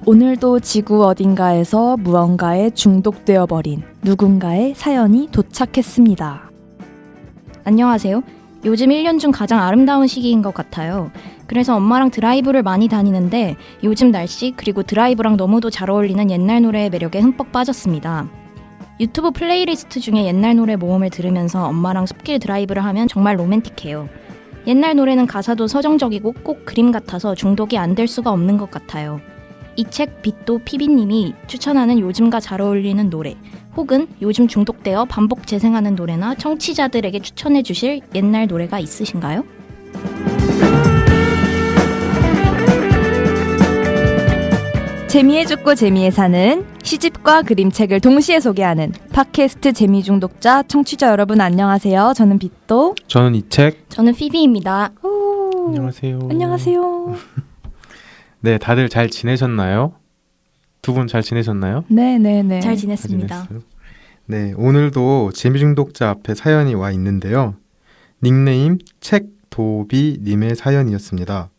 오늘도 지구 어딘가에서 무언가에 중독되어 버린 누군가의 사연이 도착했습니다. 안녕하세요. 요즘 1년 중 가장 아름다운 시기인 것 같아요. 그래서 엄마랑 드라이브를 많이 다니는데 요즘 날씨 그리고 드라이브랑 너무도 잘 어울리는 옛날 노래의 매력에 흠뻑 빠졌습니다. 유튜브 플레이리스트 중에 옛날 노래 모음을 들으면서 엄마랑 숲길 드라이브를 하면 정말 로맨틱해요. 옛날 노래는 가사도 서정적이고 꼭 그림 같아서 중독이 안 될 수가 없는 것 같아요. 이 책 빛도 피비님이 추천하는 요즘과 잘 어울리는 노래 혹은 요즘 중독되어 반복 재생하는 노래나 청취자들에게 추천해 주실 옛날 노래가 있으신가요? 재미에 죽고 재미에 사는 시집과 그림책을 동시에 소개하는 팟캐스트 재미중독자 청취자 여러분 안녕하세요. 저는 빛도. 저는 이 책. 저는 피비입니다. 안녕하세요. 안녕하세요. 네, 다들 잘 지내셨나요? 두 분 잘 지내셨나요? 네네네. 잘 지냈습니다. 잘 지냈어요? 네, 오늘도 재미중독자 앞에 사연이 와 있는데요. 닉네임 책도비님의 사연이었습니다.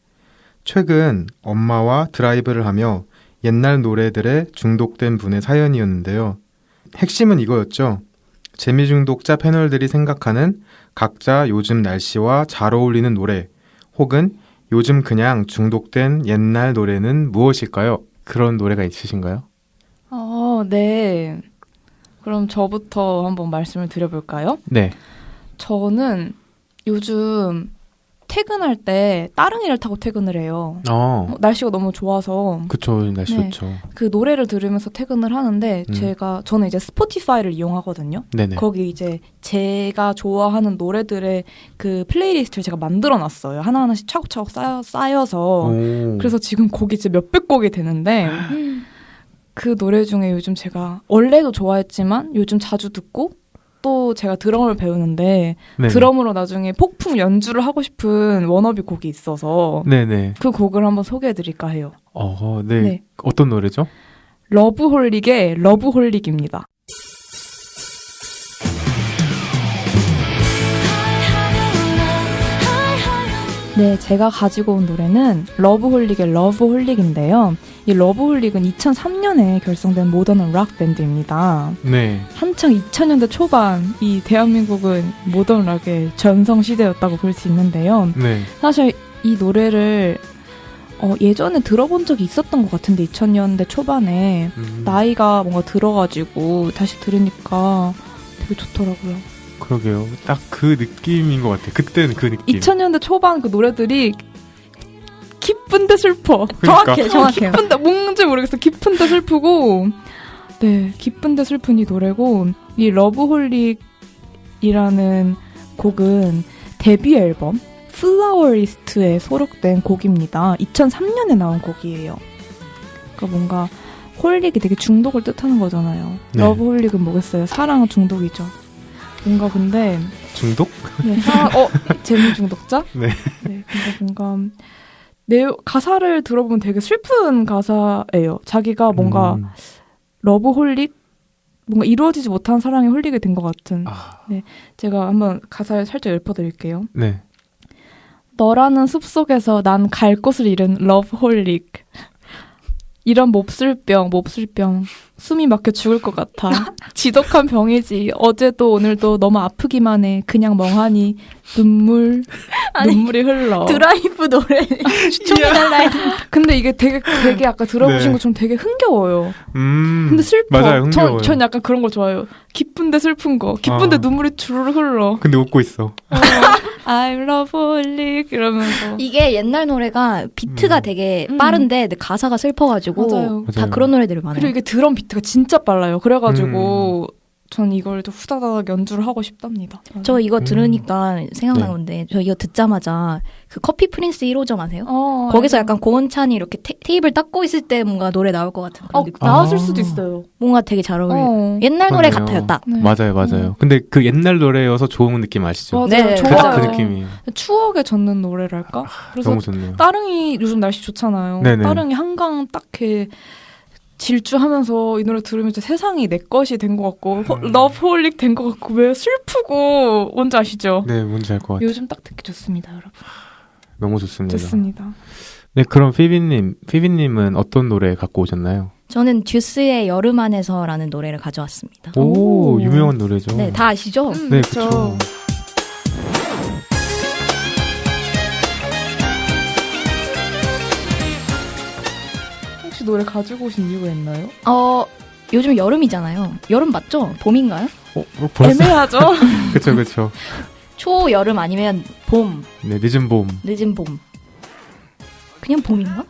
최근 엄마와 드라이브를 하며 옛날 노래들에 중독된 분의 사연이었는데요. 핵심은 이거였죠. 재미중독자 패널들이 생각하는 각자 요즘 날씨와 잘 어울리는 노래 혹은 요즘 그냥 중독된 옛날 노래는 무엇일까요? 그런 노래가 있으신가요? 네. 그럼 저부터 한번 말씀을 드려볼까요? 네. 저는 요즘 퇴근할 때 따릉이를 타고 퇴근을 해요. 날씨가 너무 좋아서. 그쵸. 날씨 네. 좋죠. 그 노래를 들으면서 퇴근을 하는데 저는 이제 스포티파이를 이용하거든요. 네네. 거기 이제 제가 좋아하는 노래들의 그 플레이리스트를 제가 만들어놨어요. 하나하나씩 차곡차곡 쌓여서. 그래서 지금 곡이 이제 몇백 곡이 되는데 그 노래 중에 요즘 제가 원래도 좋아했지만 요즘 자주 듣고 또 제가 드럼을 배우는데 네네. 드럼으로 나중에 폭풍 연주를 하고 싶은 워너비 곡이 있어서 네네. 그 곡을 한번 소개해드릴까 해요. 네. 네. 어떤 노래죠? 러브홀릭의 러브홀릭입니다. 네, 제가 가지고 온 노래는 러브홀릭의 러브홀릭인데요. 이 러브홀릭은 2003년에 결성된 모던 락 밴드입니다. 네. 한창 2000년대 초반 이 대한민국은 모던 락의 전성시대였다고 볼 수 있는데요. 네. 사실 이 노래를 예전에 들어본 적이 있었던 것 같은데 2000년대 초반에 나이가 뭔가 들어가지고 다시 들으니까 되게 좋더라고요. 그러게요. 딱 그 느낌인 것 같아요. 그때는 그 느낌. 2000년대 초반 그 노래들이 기쁜데 슬퍼. 그러니까. 정확해요. 기쁜데 뭔지 모르겠어. 기쁜데 슬프고 네, 기쁜데 슬픈 이 노래고 이 러브홀릭이라는 곡은 데뷔 앨범 플라워리스트에收録된 곡입니다. 2003년에 나온 곡이에요. 그러니까 뭔가 홀릭이 되게 중독을 뜻하는 거잖아요. 네. 러브홀릭은 뭐겠어요? 사랑은 중독이죠. 뭔가 근데 중독? 네, 재미 중독자? 네. 네, 근데 뭔가 가사를 들어보면 되게 슬픈 가사예요. 자기가 뭔가 러브홀릭, 뭔가 이루어지지 못한 사랑에 홀리게 된 것 같은. 네, 제가 한번 가사를 살짝 읊어드릴게요. 네. 너라는 숲속에서 난 갈 곳을 잃은 러브홀릭. 이런 몹쓸병, 숨이 막혀 죽을 것 같아. 지독한 병이지. 어제도 오늘도 너무 아프기만 해. 그냥 멍하니 눈물이 흘러. 드라이브 노래 추천해달라. 근데 이게 되게 아까 들어보신 네. 것처럼 되게 흥겨워요. 근데 슬퍼. 맞아요. 흥겨워요. 전 약간 그런 걸 좋아해요. 기쁜데 슬픈 거. 기쁜데 눈물이 주르르 흘러. 근데 웃고 있어. I'm lovely 이러면서. 이게 옛날 노래가 비트가 되게 빠른데 근데 가사가 슬퍼가지고 맞아요. 다 그런 노래들이 많아요. 그리고 이게 드럼 비트가 진짜 빨라요. 그래가지고 전 이걸 좀 후다닥 연주를 하고 싶답니다. 저 이거 들으니까 생각난 네. 건데 저 이거 듣자마자 그 커피 프린스 1호점 아세요? 어, 거기서 알죠. 약간 고은찬이 이렇게 테이블 닦고 있을 때 뭔가 노래 나올 것 같은 그런 느낌. 나왔을 아. 수도 있어요. 뭔가 되게 잘 어울려요. 어. 옛날 노래 그러네요. 같아요, 딱. 네. 맞아요. 근데 그 옛날 노래여서 좋은 느낌 아시죠? 맞아요. 네, 그, 좋아요. 그 느낌이 추억에 젖는 노래랄까? 그래서 너무 좋네요. 따릉이 요즘 날씨 좋잖아요. 네네. 따릉이 한강 딱 이렇게 질주하면서 이 노래 들으면 진짜 세상이 내 것이 된 것 같고 러브홀릭 된 것 같고 왜 슬프고 뭔지 아시죠? 네, 뭔지 알 것 같아요. 요즘 딱 듣기 좋습니다, 여러분. 너무 좋습니다. 좋습니다. 네, 그럼 피비님은 어떤 노래 갖고 오셨나요? 저는 듀스의 여름 안에서라는 노래를 가져왔습니다. 오, 오. 유명한 노래죠. 네, 다 아시죠? 네, 그쵸. 그쵸. 혹시 노래 가지고 오신 이유가 있나요? 요즘 여름이잖아요. 여름 맞죠? 봄인가요? 벌써 애매하죠? 그쵸. 초여름 아니면 봄, 네, 늦은 봄. 늦은 봄. 그냥 봄인가?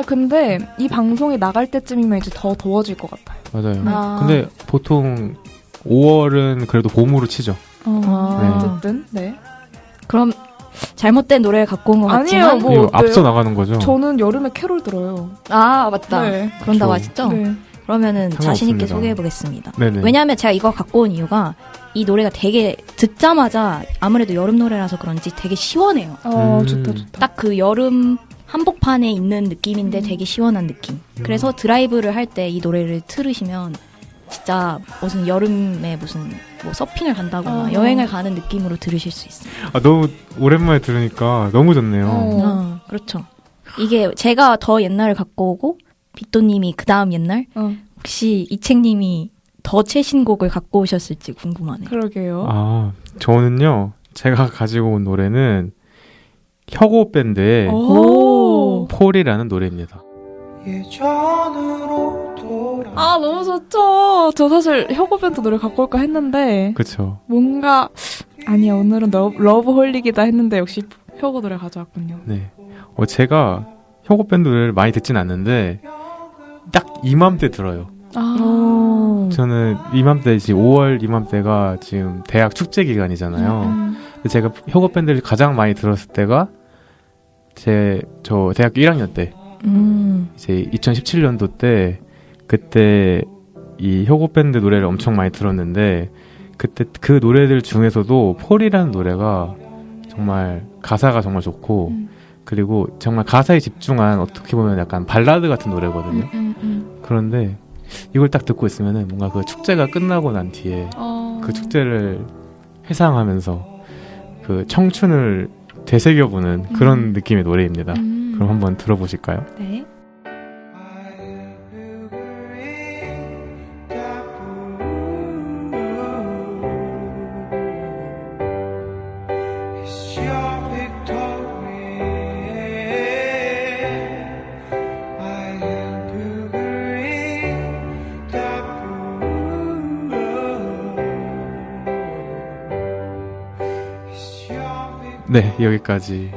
근데 이 방송이 나갈 때쯤이면 이제 더 더워질 것 같아요. 맞아요. 아. 근데 보통 5월은 그래도 봄으로 치죠. 어쨌든, 네. 그럼 잘못된 노래를 갖고 온 것 아니에요, 같지만 뭐 이거 어때요? 앞서 나가는 거죠. 저는 여름에 캐롤 들어요. 아 맞다. 네. 그런다고 그쵸. 하시죠? 네. 그러면은 자신 있게 상관없습니다. 소개해 보겠습니다. 네네. 왜냐하면 제가 이거 갖고 온 이유가 이 노래가 되게 듣자마자 아무래도 여름 노래라서 그런지 되게 시원해요. 좋다. 딱 그 여름 한복판에 있는 느낌인데 되게 시원한 느낌. 그래서 드라이브를 할 때 이 노래를 틀으시면 진짜 무슨 여름에 무슨 뭐 서핑을 간다거나 여행을 가는 느낌으로 들으실 수 있어요. 아, 너무 오랜만에 들으니까 너무 좋네요. 그렇죠. 이게 제가 더 옛날을 갖고 오고 빅도님이 그 다음 옛날 혹시 이책님이 더 최신 곡을 갖고 오셨을지 궁금하네요. 그러게요. 아, 저는요, 제가 가지고 온 노래는 혁오 밴드의 오. 폴이라는 노래입니다. 너무 좋죠. 저 사실 혁오밴드 노래 갖고 올까 했는데 그쵸. 뭔가 아니야 오늘은 러브홀릭이다 했는데 역시 혁오 노래 가져왔군요. 네. 제가 혁오 밴드 노래를 많이 듣진 않는데, 딱 이맘때 들어요. 저는 이맘때, 5월 이맘때가 지금 대학 축제 기간이잖아요. 근데 제가 혁오 밴드를 가장 많이 들었을 때가 저 대학교 1학년 때, 이제 2017년도 때, 그때 이 혁오 밴드 노래를 엄청 많이 들었는데, 그때 그 노래들 중에서도 폴이라는 노래가 정말 가사가 정말 좋고, 그리고 정말 가사에 집중한 어떻게 보면 약간 발라드 같은 노래거든요. 그런데 이걸 딱 듣고 있으면은 뭔가 그 축제가 끝나고 난 뒤에 그 축제를 회상하면서 그 청춘을 되새겨보는 그런 느낌의 노래입니다. 그럼 한번 들어보실까요? 네. 네, 여기까지.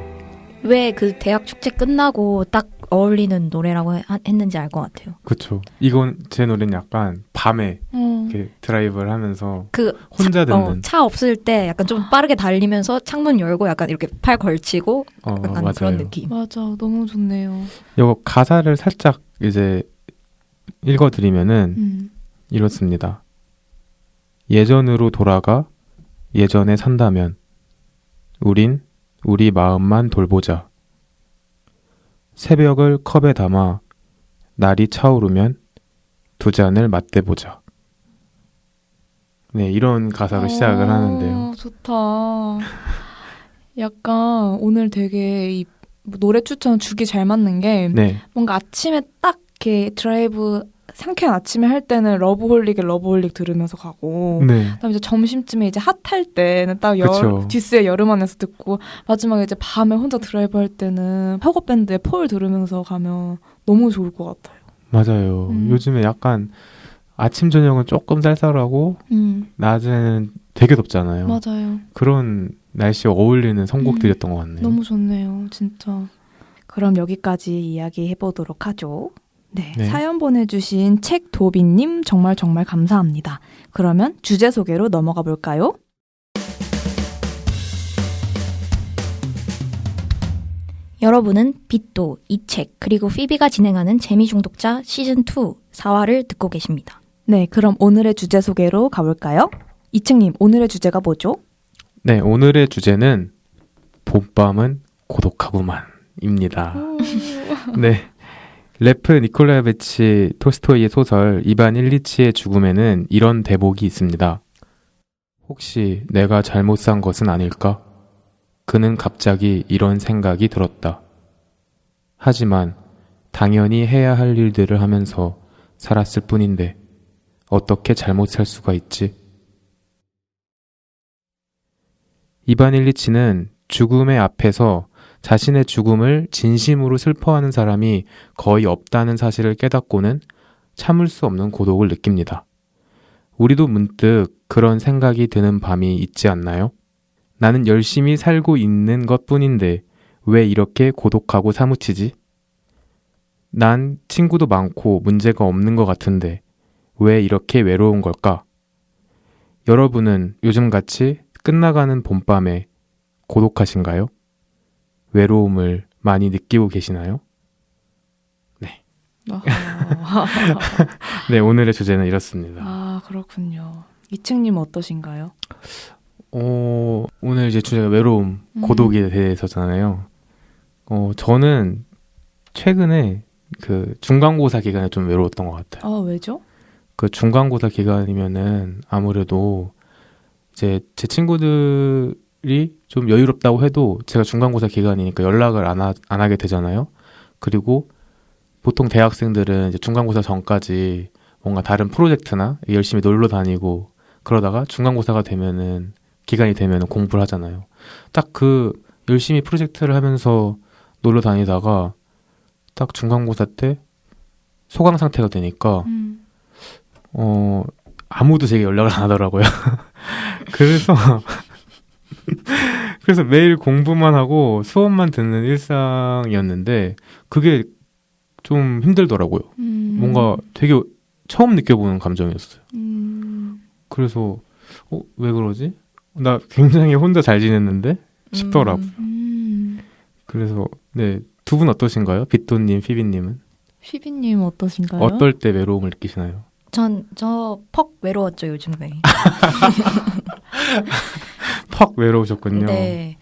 왜 그 대학 축제 끝나고 딱 어울리는 노래라고 했는지 알 것 같아요. 그쵸. 이건 제 노래는 약간 밤에 이렇게 드라이브를 하면서 그 혼자 듣는. 차 없을 때 약간 좀 빠르게 달리면서 창문 열고 약간 이렇게 팔 걸치고 약간 맞아요. 그런 느낌. 맞아, 너무 좋네요. 이거 가사를 살짝 이제 읽어드리면은 이렇습니다. 예전으로 돌아가 예전에 산다면 우린 우리 마음만 돌보자. 새벽을 컵에 담아 날이 차오르면 두 잔을 맞대보자. 네, 이런 가사로 시작을 하는데요. 좋다. 약간 오늘 되게 이 노래 추천 주기 잘 맞는 게 네, 뭔가 아침에 딱 이렇게 드라이브 상쾌한 아침에 할 때는 러브홀릭 들으면서 가고 네, 그다음에 이제 점심쯤에 이제 핫할 때는 딱 그쵸. 듀스의 여름 안에서 듣고 마지막에 이제 밤에 혼자 드라이브 할 때는 혁오 밴드의 폴 들으면서 가면 너무 좋을 것 같아요. 맞아요. 요즘에 약간 아침 저녁은 조금 쌀쌀하고 낮에는 되게 덥잖아요. 맞아요. 그런 날씨에 어울리는 선곡들이었던 것 같네요. 너무 좋네요, 진짜. 그럼 여기까지 이야기 해보도록 하죠. 네, 네. 사연 보내주신 책도비님 정말 정말 감사합니다. 그러면 주제 소개로 넘어가 볼까요? 여러분은 빛도, 이책, 그리고 피비가 진행하는 재미중독자 시즌2 4화를 듣고 계십니다. 네, 그럼 오늘의 주제 소개로 가볼까요? 이책님, 오늘의 주제가 뭐죠? 네, 오늘의 주제는 봄밤은 고독하구만입니다. 네, 레프 니콜라예비치 톨스토이의 소설 이반 일리치의 죽음에는 이런 대목이 있습니다. 혹시 내가 잘못 산 것은 아닐까? 그는 갑자기 이런 생각이 들었다. 하지만 당연히 해야 할 일들을 하면서 살았을 뿐인데 어떻게 잘못 살 수가 있지? 이반 일리치는 죽음의 앞에서 자신의 죽음을 진심으로 슬퍼하는 사람이 거의 없다는 사실을 깨닫고는 참을 수 없는 고독을 느낍니다. 우리도 문득 그런 생각이 드는 밤이 있지 않나요? 나는 열심히 살고 있는 것뿐인데 왜 이렇게 고독하고 사무치지? 난 친구도 많고 문제가 없는 것 같은데 왜 이렇게 외로운 걸까? 여러분은 요즘같이 끝나가는 봄밤에 고독하신가요? 외로움을 많이 느끼고 계시나요? 네. 네, 오늘의 주제는 이렇습니다. 아, 그렇군요. 이책님 어떠신가요? 오늘 이제 주제가 외로움, 고독에 대해서잖아요. 저는 최근에 그 중간고사 기간에 좀 외로웠던 것 같아요. 아, 왜죠? 그 중간고사 기간이면은 아무래도 이제 제 친구들이 좀 여유롭다고 해도 제가 중간고사 기간이니까 연락을 안 하게 되잖아요. 그리고 보통 대학생들은 이제 중간고사 전까지 뭔가 다른 프로젝트나 열심히 놀러 다니고 그러다가 중간고사가 되면은 기간이 되면은 공부를 하잖아요. 딱 그 열심히 프로젝트를 하면서 놀러 다니다가 딱 중간고사 때 소강 상태가 되니까 아무도 제게 연락을 안 하더라고요. 그래서 매일 공부만 하고 수업만 듣는 일상이었는데 그게 좀 힘들더라고요. 뭔가 되게 처음 느껴보는 감정이었어요. 그래서 왜 그러지? 나 굉장히 혼자 잘 지냈는데 싶더라고. 그래서 네, 두 분 어떠신가요? 빗도님, 피비님은? 피비님 어떠신가요? 어떨 때 외로움을 느끼시나요? 저 퍽 외로웠죠, 요즘에. 퍽 외로우셨군요. 네.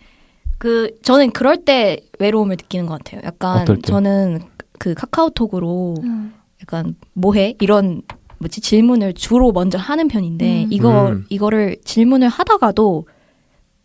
저는 그럴 때 외로움을 느끼는 것 같아요. 약간 어떨 때? 저는 그 카카오톡으로 약간 뭐해? 이런 질문을 주로 먼저 하는 편인데 이거를 질문을 하다가도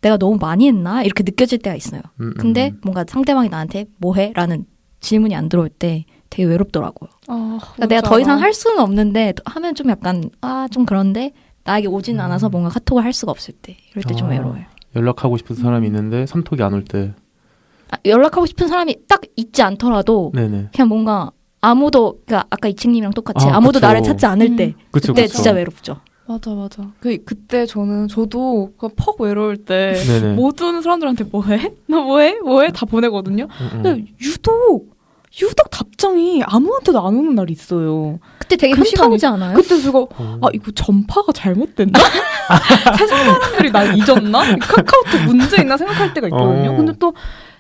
내가 너무 많이 했나? 이렇게 느껴질 때가 있어요. 근데 뭔가 상대방이 나한테 뭐해? 라는 질문이 안 들어올 때 되게 외롭더라고요. 그러니까 내가 더 이상 할 수는 없는데 하면 좀 약간 좀 그런데 나에게 오지는 않아서 뭔가 카톡을 할 수가 없을 때 이럴 때 좀 외로워요. 연락하고 싶은 사람이 있는데 삼톡이 안 올 때. 연락하고 싶은 사람이 딱 있지 않더라도 네네. 그냥 뭔가 아무도 그러니까 아까 이책님이랑 똑같이 아무도 그쵸. 나를 찾지 않을 때 그쵸, 그때 그쵸. 진짜 외롭죠. 맞아. 그때 저도 퍽 외로울 때 네네. 모든 사람들한테 뭐해? 너 뭐해? 다 보내거든요. 근데 유독 답장이 아무한테도 안 오는 날이 있어요. 그때 되게 그 현타오지 않아요? 그때 제가 이거 전파가 잘못됐나? 세상 사람들이 날 잊었나? 카카오톡 문제 있나 생각할 때가 있거든요. 근데 또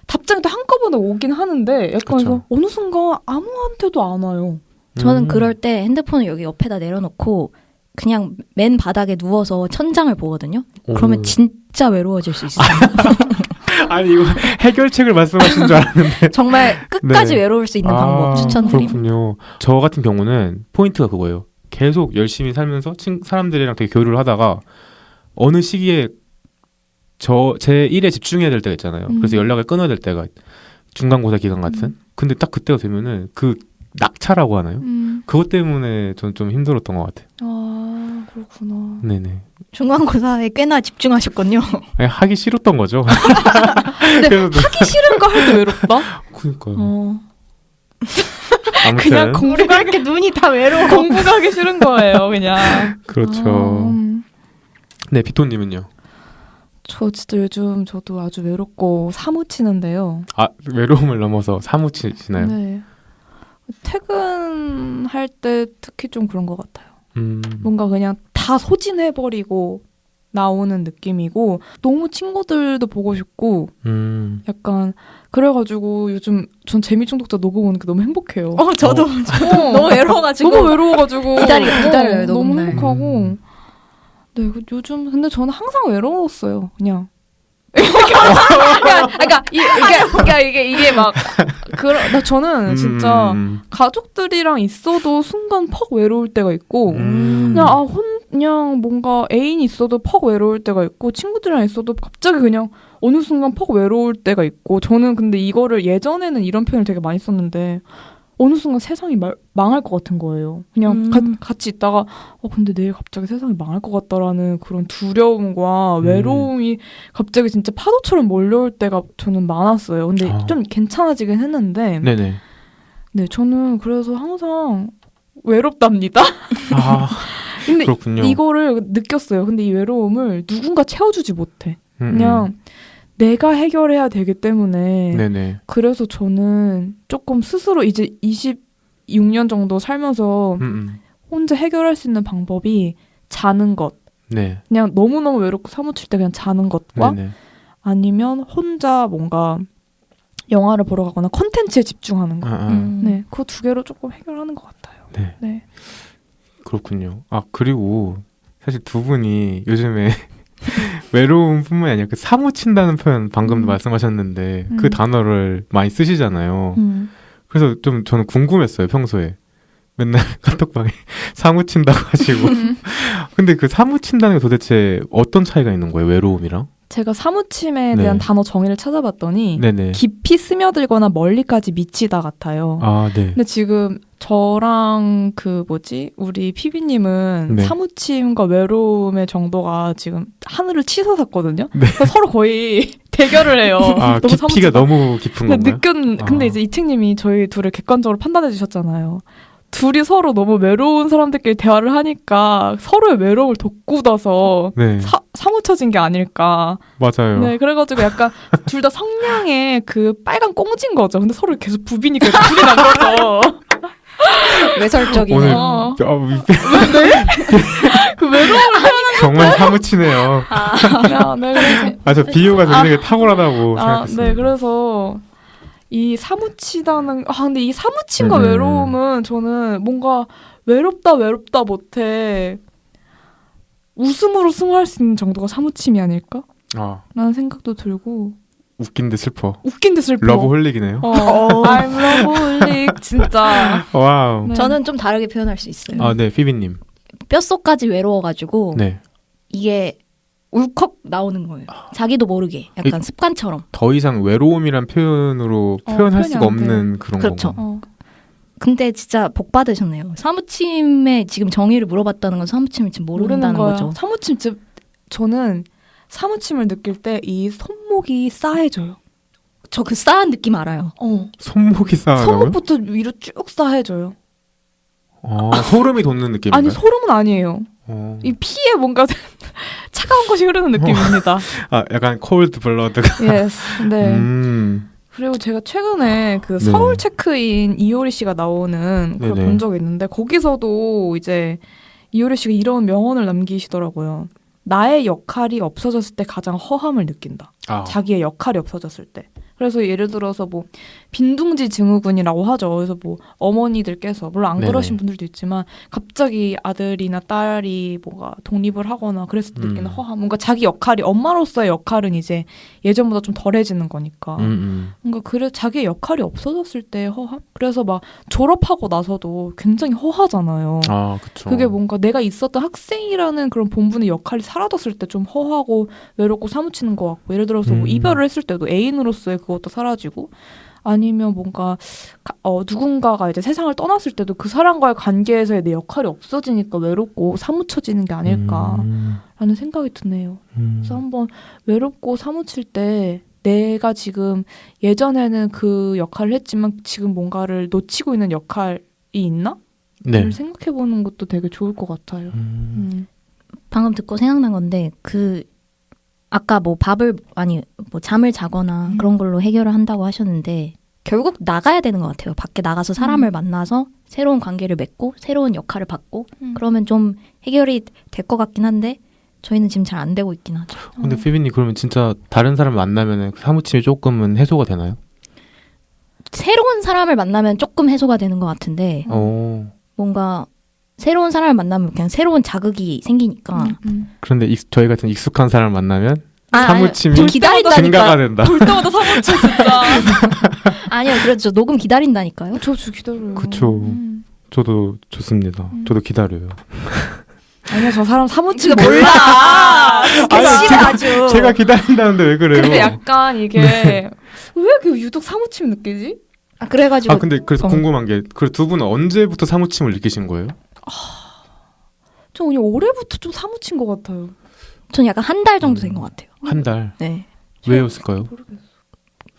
답장이 또 한꺼번에 오긴 하는데 약간 그쵸. 어느 순간 아무한테도 안 와요. 저는 그럴 때 핸드폰을 여기 옆에다 내려놓고 그냥 맨 바닥에 누워서 천장을 보거든요. 그러면 진짜 외로워질 수 있어요. 아니 이거 해결책을 말씀하신 줄 알았는데 정말 끝까지 네. 외로울 수 있는 방법 추천드립니다. 그렇군요. 저 같은 경우는 포인트가 그거예요. 계속 열심히 살면서 사람들이랑 되게 교류를 하다가 어느 시기에 제 일에 집중해야 될 때가 있잖아요. 그래서 연락을 끊어야 될 때가 중간고사 기간 같은. 근데 딱 그때가 되면은 그 낙차라고 하나요? 그것 때문에 전 좀 힘들었던 것 같아요. 아, 그렇구나. 네네. 중간고사에 꽤나 집중하셨군요. 아니, 하기 싫었던 거죠. 근데 하기 싫은 거 할 때 외롭다? 그러니까요. 아무튼 그냥 우리가 이렇게 눈이 다 외로워. 공부가 하기 싫은 거예요, 그냥. 그렇죠. 네, 비토님은요? 저 진짜 요즘 저도 아주 외롭고 사무치는데요. 외로움을 넘어서 사무치시나요? 네. 퇴근할 때 특히 좀 그런 것 같아요. 음. 뭔가 그냥 다 소진해버리고 나오는 느낌이고 너무 친구들도 보고 싶고 약간 그래가지고 요즘 전 재미중독자 녹음 오는 게 너무 행복해요. 저도 너무 외로워가지고 너무 외로워가지고 기다려요, 너무 녹음날. 행복하고 네 요즘 근데 저는 항상 외로웠어요. 그냥 이게 막 저는 진짜 가족들이랑 있어도 순간 퍽 외로울 때가 있고 그냥 뭔가 애인이 있어도 퍽 외로울 때가 있고 친구들이랑 있어도 갑자기 그냥 어느 순간 퍽 외로울 때가 있고 저는 근데 이거를 예전에는 이런 표현을 되게 많이 썼는데 어느 순간 세상이 망할 것 같은 거예요. 그냥 같이 있다가 근데 내일 갑자기 세상이 망할 것 같다라는 그런 두려움과 외로움이 갑자기 진짜 파도처럼 몰려올 때가 저는 많았어요. 근데 좀 괜찮아지긴 했는데 네네. 네, 저는 그래서 항상 외롭답니다. 근데 그렇군요. 이거를 느꼈어요. 근데 이 외로움을 누군가 채워주지 못해. 그냥 내가 해결해야 되기 때문에 네네. 그래서 저는 조금 스스로 이제 26년 정도 살면서 혼자 해결할 수 있는 방법이 자는 것. 네. 그냥 너무너무 외롭고 사무칠 때 그냥 자는 것과 네네. 아니면 혼자 뭔가 영화를 보러 가거나 컨텐츠에 집중하는 것. 네, 그 두 개로 조금 해결하는 것 같아요. 네. 네. 그렇군요. 그리고 사실 두 분이 요즘에 외로움뿐만이 아니라 그 사무친다는 표현 방금도 말씀하셨는데 그 단어를 많이 쓰시잖아요. 그래서 좀 저는 궁금했어요. 평소에 맨날 카톡방에 사무친다고 하시고 근데 그 사무친다는 게 도대체 어떤 차이가 있는 거예요? 외로움이랑? 제가 사무침에 대한 단어 정의를 찾아봤더니 네네. 깊이 스며들거나 멀리까지 미치다 같아요. 네. 근데 지금 저랑 우리 피비님은 사무침과 외로움의 정도가 지금 하늘을 치솟았거든요. 네. 그래서 서로 거의 대결을 해요. 깊이가 너무 깊은 건가요? 근데 이제 이책님이 저희 둘을 객관적으로 판단해 주셨잖아요. 둘이 서로 너무 외로운 사람들끼리 대화를 하니까 서로의 외로움을 돋구어서 사무쳐진 게 아닐까. 맞아요. 네, 그래가지고 약간 둘 다 성냥에 그 빨간 꽁지인 거죠. 근데 서로 계속 부비니까 불이 난 거죠. 외설적이네. 그 외로움을 정말 사무치네요. 그래서 저 비유가 되게 탁월하다고 생각했습니다. 네, 그래서 이 사무치다는 근데 이 사무침과 외로움은 저는 뭔가 외롭다 못해 웃음으로 승화할 수 있는 정도가 사무침이 아닐까? 라는 생각도 들고 웃긴 데 슬퍼. 러브홀릭이네요. I'm 러브홀릭 진짜. 와우. 네. 저는 좀 다르게 표현할 수 있어요. 네, 피비님. 뼛속까지 외로워가지고 이게 울컥 나오는 거예요. 자기도 모르게 약간 습관처럼. 더 이상 외로움이란 표현으로 표현할 수가 없는 그런 그렇죠. 건가요? 근데 진짜 복 받으셨네요. 사무침의 지금 정의를 물어봤다는 건 사무침을 지금 모른다는 거죠. 사무침 저는 사무침을 느낄 때 이 손목이 싸해져요. 저 그 싸한 느낌 알아요. 손목이 싸하다고요? 손목부터 위로 쭉 싸해져요. 소름이 돋는 느낌인가요? 아니 소름은 아니에요. 이 피에 뭔가 차가운 것이 흐르는 느낌입니다. 약간 콜드 블러드가. Yes. 네. 그리고 제가 최근에 그 서울 체크인 이효리 씨가 나오는 걸 본 적이 있는데 거기서도 이제 이효리 씨가 이런 명언을 남기시더라고요. 나의 역할이 없어졌을 때 가장 허함을 느낀다. 자기의 역할이 없어졌을 때. 그래서 예를 들어서 빈둥지 증후군이라고 하죠. 그래서 어머니들께서 물론 안 그러신 분들도 있지만 갑자기 아들이나 딸이 뭔가 독립을 하거나 그랬을 때 느끼는 허함. 뭔가 자기 역할이 엄마로서의 역할은 이제 예전보다 좀 덜해지는 거니까. 뭔가 자기의 역할이 없어졌을 때 허함. 그래서 졸업하고 나서도 굉장히 허하잖아요. 그쵸. 그게 뭔가 내가 있었던 학생이라는 그런 본분의 역할이 사라졌을 때 좀 허하고 외롭고 사무치는 것 같고 예를 들어서 이별을 했을 때도 애인으로서의 그것도 사라지고 아니면 뭔가 누군가가 이제 세상을 떠났을 때도 그 사람과의 관계에서의 내 역할이 없어지니까 외롭고 사무쳐지는 게 아닐까라는 생각이 드네요. 그래서 한번 외롭고 사무칠 때 내가 지금 예전에는 그 역할을 했지만 지금 뭔가를 놓치고 있는 역할이 있나? 를 생각해보는 것도 되게 좋을 것 같아요. 방금 듣고 생각난 건데 아까 잠을 자거나 그런 걸로 해결을 한다고 하셨는데 결국 나가야 되는 것 같아요. 밖에 나가서 사람을 만나서 새로운 관계를 맺고 새로운 역할을 받고 그러면 좀 해결이 될 것 같긴 한데 저희는 지금 잘 안 되고 있긴 하죠. 근데 피비님 그러면 진짜 다른 사람 만나면 사무침이 조금은 해소가 되나요? 새로운 사람을 만나면 조금 해소가 되는 것 같은데 뭔가 새로운 사람을 만나면 그냥 새로운 자극이 생기니까 그런데 저희 같은 익숙한 사람을 만나면 아, 사무침이 좀 기다린다니까. 증가가 된다. 볼 때마다 사무쳐 진짜. 아니요, 그렇죠. 녹음 기다린다니까요. 저 기다려요. 그쵸. 저도 좋습니다. 저도 기다려요. 아니야, 저 사람 사무치가 이거 몰라. 싫어하죠. 제가 기다린다는데 왜 그래요? 근데 약간 이게 왜 이렇게 유독 사무침 느끼지? 아, 그래가지고 근데 그래서 궁금한 게 그 두 분은 언제부터 사무침을 느끼신 거예요? 저 그냥 올해부터 좀 사무친 것 같아요. 전 약간 한 달 정도 된 것 같아요. 한 달. 네. 왜였을까요? 모르겠어.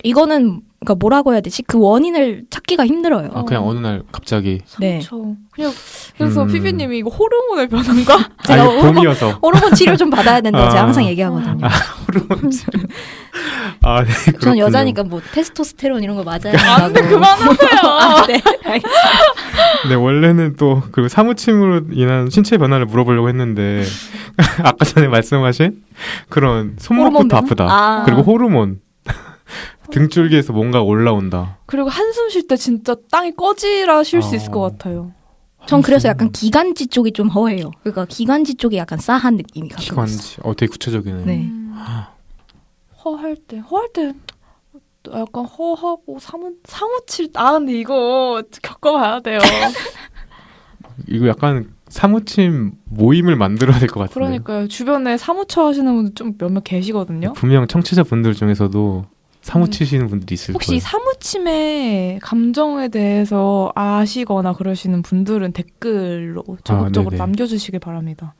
이거는 그러니까 뭐라고 해야 되지? 그 원인을 찾기가 힘들어요. 그냥 어느 날 갑자기. 네. 사무쳐. 그냥 그래서 피비님이 이거 호르몬의 변화인가? 제가 아니, 봄이어서. 호르몬 치료 좀 받아야 된다고 제가 항상 얘기하거든요. 호르몬 치료. 네, 전 그렇군요. 여자니까 뭐 테스토스테론 이런 거 맞아야 안 돼, 된다고. 그만하세요. 네, 알겠습니다. 네, 원래는 또 그 사무침으로 인한 신체 변화를 물어보려고 했는데 아까 전에 말씀하신 그런 손목부터 호르몬 변화? 아프다. 아. 그리고 호르몬. 등줄기에서 뭔가 올라온다. 그리고 한숨 쉴 때 진짜 땅이 꺼지라 쉴 수 있을 것 같아요. 전 그래서 약간 기관지 쪽이 좀 허해요. 그러니까 기관지 쪽이 약간 싸한 느낌이 가끔 있어요. 기관지. 되게 구체적이네요. 네. 허할 때 약간 허하고 사무칠 근데 이거 겪어봐야 돼요. 이거 약간 사무침 모임을 만들어야 될 것 같은데. 그러니까요. 주변에 사무처 하시는 분들 좀 몇몇 계시거든요. 분명 청취자분들 중에서도 사무치시는 분들이 있을 혹시 거예요. 사무침의 감정에 대해서 아시거나 그러시는 분들은 댓글로 적극적으로 네네. 남겨주시길 바랍니다.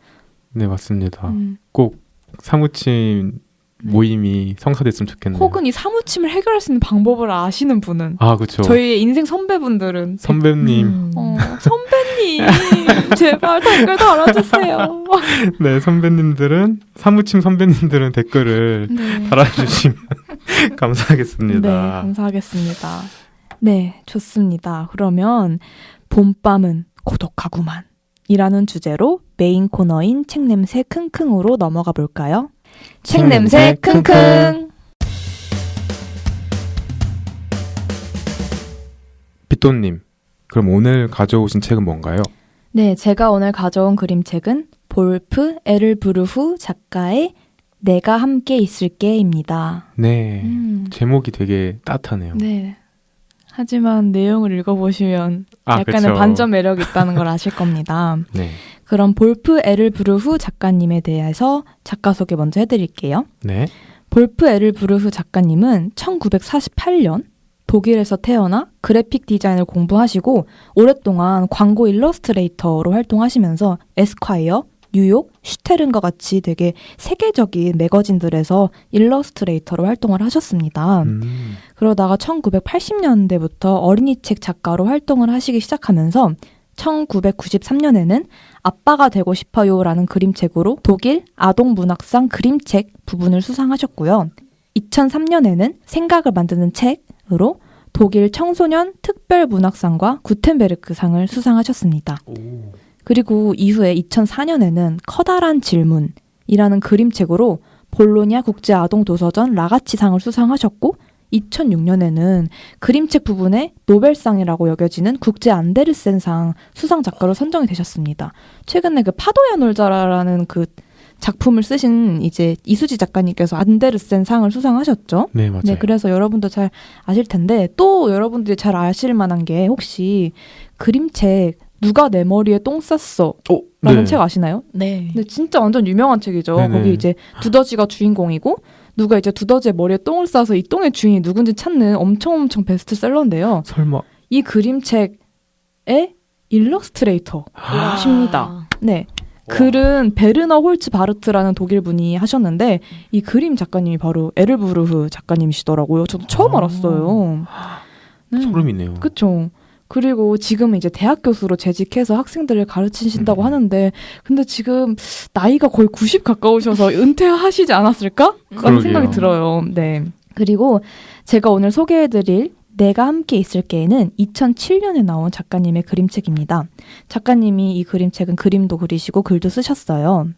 네, 맞습니다. 꼭 사무침 모임이 성사됐으면 좋겠네요. 혹은 이 사무침을 해결할 수 있는 방법을 아시는 분은 그렇죠. 저희의 인생 선배분들은 선배님. 선배님 제발 댓글 달아주세요. 네, 선배님들은 사무침 선배님들은 댓글을 네. 달아주시면 감사하겠습니다. 네, 감사하겠습니다. 네, 좋습니다. 그러면 봄밤은 고독하구만 이라는 주제로 메인 코너인 책냄새 킁킁으로 넘어가 볼까요? 책냄새 킁킁. 빗돈님, 그럼 오늘 가져오신 책은 뭔가요? 네, 제가 오늘 가져온 그림책은 볼프 에르브르후 작가의 내가 함께 있을게입니다. 네, 제목이 되게 따뜻하네요. 네. 하지만 내용을 읽어보시면 약간의 그쵸. 반전 매력이 있다는 걸 아실 겁니다. 네, 그럼 볼프 에르브르후 작가님에 대해서 작가 소개 먼저 해드릴게요. 네, 볼프 에르브르후 작가님은 1948년 독일에서 태어나 그래픽 디자인을 공부하시고 오랫동안 광고 일러스트레이터로 활동하시면서 에스콰이어, 뉴욕, 슈테른과 같이 되게 세계적인 매거진들에서 일러스트레이터로 활동을 하셨습니다. 그러다가 1980년대부터 어린이책 작가로 활동을 하시기 시작하면서 1993년에는 아빠가 되고 싶어요라는 그림책으로 독일 아동문학상 그림책 부분을 수상하셨고요. 2003년에는 생각을 만드는 책으로 독일 청소년 특별문학상과 구텐베르크상을 수상하셨습니다. 그리고 이후에 2004년에는 커다란 질문이라는 그림책으로 볼로냐 국제아동도서전 라가치상을 수상하셨고 2006년에는 그림책 부분에 노벨상이라고 여겨지는 국제 안데르센상 수상 작가로 선정이 되셨습니다. 최근에 그 파도야 놀자라는 그 작품을 쓰신 이제 이수지 작가님께서 안데르센상을 수상하셨죠. 네, 맞아요. 네, 그래서 여러분도 잘 아실 텐데 또 여러분들이 잘 아실 만한 게 혹시 그림책 누가 내 머리에 똥 쌌어? 라는 책 아시나요? 네. 근데 진짜 완전 유명한 책이죠. 네네. 거기 이제 두더지가 주인공이고 누가 이제 두더지의 머리에 똥을 싸서 이 똥의 주인이 누군지 찾는 엄청 베스트셀러인데요. 설마 이 그림책의 일러스트레이터십니다. 네. 글은 베르너 홀츠 바르트라는 독일 분이 하셨는데 이 그림 작가님이 바로 에르브르흐 작가님이시더라고요. 저도 처음 알았어요. 소름이네요. 그렇죠. 그리고 지금 이제 대학 교수로 재직해서 학생들을 가르치신다고 하는데 근데 지금 나이가 거의 90 가까우셔서 은퇴하시지 않았을까? 라는 그러게요. 생각이 들어요. 네. 그리고 제가 오늘 소개해드릴 내가 함께 있을게는 2007년에 나온 작가님의 그림책입니다. 작가님이 이 그림책은 그림도 그리시고 글도 쓰셨어요.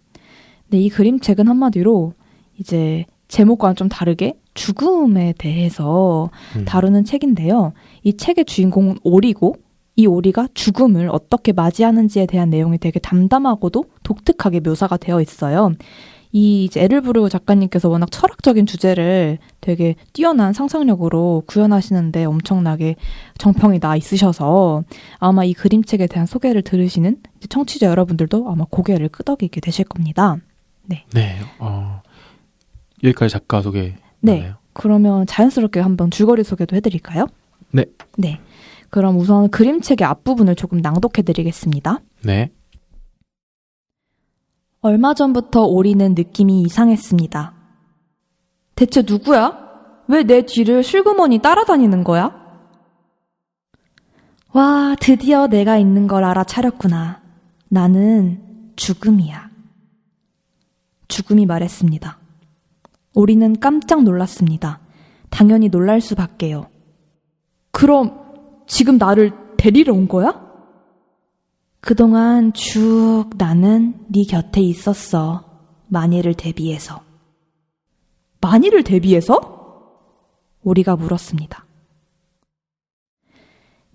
근데 이 그림책은 한마디로 이제 제목과는 좀 다르게 죽음에 대해서 다루는 책인데요. 이 책의 주인공은 오리고 이 오리가 죽음을 어떻게 맞이하는지에 대한 내용이 되게 담담하고도 독특하게 묘사가 되어 있어요. 이 이제 에를브르 작가님께서 워낙 철학적인 주제를 되게 뛰어난 상상력으로 구현하시는데 엄청나게 정평이 나 있으셔서 아마 이 그림책에 대한 소개를 들으시는 청취자 여러분들도 아마 고개를 끄덕이게 되실 겁니다. 네. 네. 여기까지 작가 소개. 네. 그러면 자연스럽게 한번 줄거리 소개도 해드릴까요? 네. 네. 그럼 우선 그림책의 앞부분을 조금 낭독해드리겠습니다. 네. 얼마 전부터 오리는 느낌이 이상했습니다. 대체 누구야? 왜 내 뒤를 슬그머니 따라다니는 거야? 와, 드디어 내가 있는 걸 알아차렸구나. 나는 죽음이야. 죽음이 말했습니다. 오리는 깜짝 놀랐습니다. 당연히 놀랄 수밖에요. 그럼 지금 나를 데리러 온 거야? 그동안 쭉 나는 네 곁에 있었어. 만일을 대비해서. 만일을 대비해서? 오리가 물었습니다.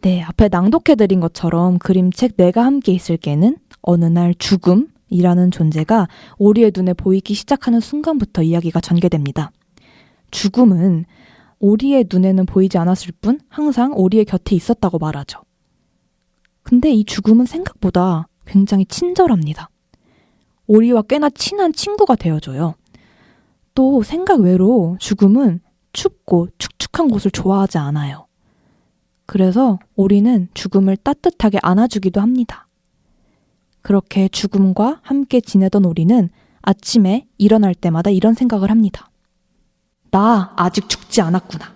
네, 앞에 낭독해드린 것처럼 그림책 내가 함께 있을게는 어느 날 죽음이라는 존재가 오리의 눈에 보이기 시작하는 순간부터 이야기가 전개됩니다. 죽음은 오리의 눈에는 보이지 않았을 뿐 항상 오리의 곁에 있었다고 말하죠. 근데 이 죽음은 생각보다 굉장히 친절합니다. 오리와 꽤나 친한 친구가 되어줘요. 또 생각 외로 죽음은 춥고 축축한 곳을 좋아하지 않아요. 그래서 오리는 죽음을 따뜻하게 안아주기도 합니다. 그렇게 죽음과 함께 지내던 오리는 아침에 일어날 때마다 이런 생각을 합니다. 나 아직 죽지 않았구나.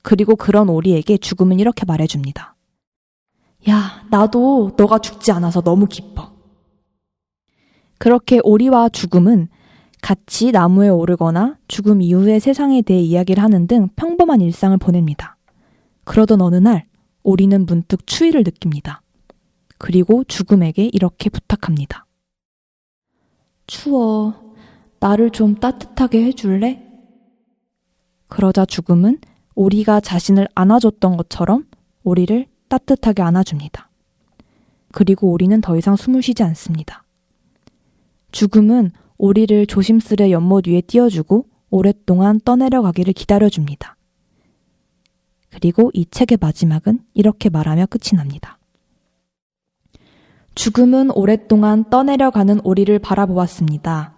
그리고 그런 오리에게 죽음은 이렇게 말해줍니다. 야, 나도 너가 죽지 않아서 너무 기뻐. 그렇게 오리와 죽음은 같이 나무에 오르거나 죽음 이후의 세상에 대해 이야기를 하는 등 평범한 일상을 보냅니다. 그러던 어느 날 오리는 문득 추위를 느낍니다. 그리고 죽음에게 이렇게 부탁합니다. 추워. 나를 좀 따뜻하게 해줄래? 그러자 죽음은 오리가 자신을 안아줬던 것처럼 오리를 따뜻하게 안아줍니다. 그리고 오리는 더 이상 숨을 쉬지 않습니다. 죽음은 오리를 조심스레 연못 위에 띄워주고 오랫동안 떠내려가기를 기다려줍니다. 그리고 이 책의 마지막은 이렇게 말하며 끝이 납니다. 죽음은 오랫동안 떠내려가는 오리를 바라보았습니다.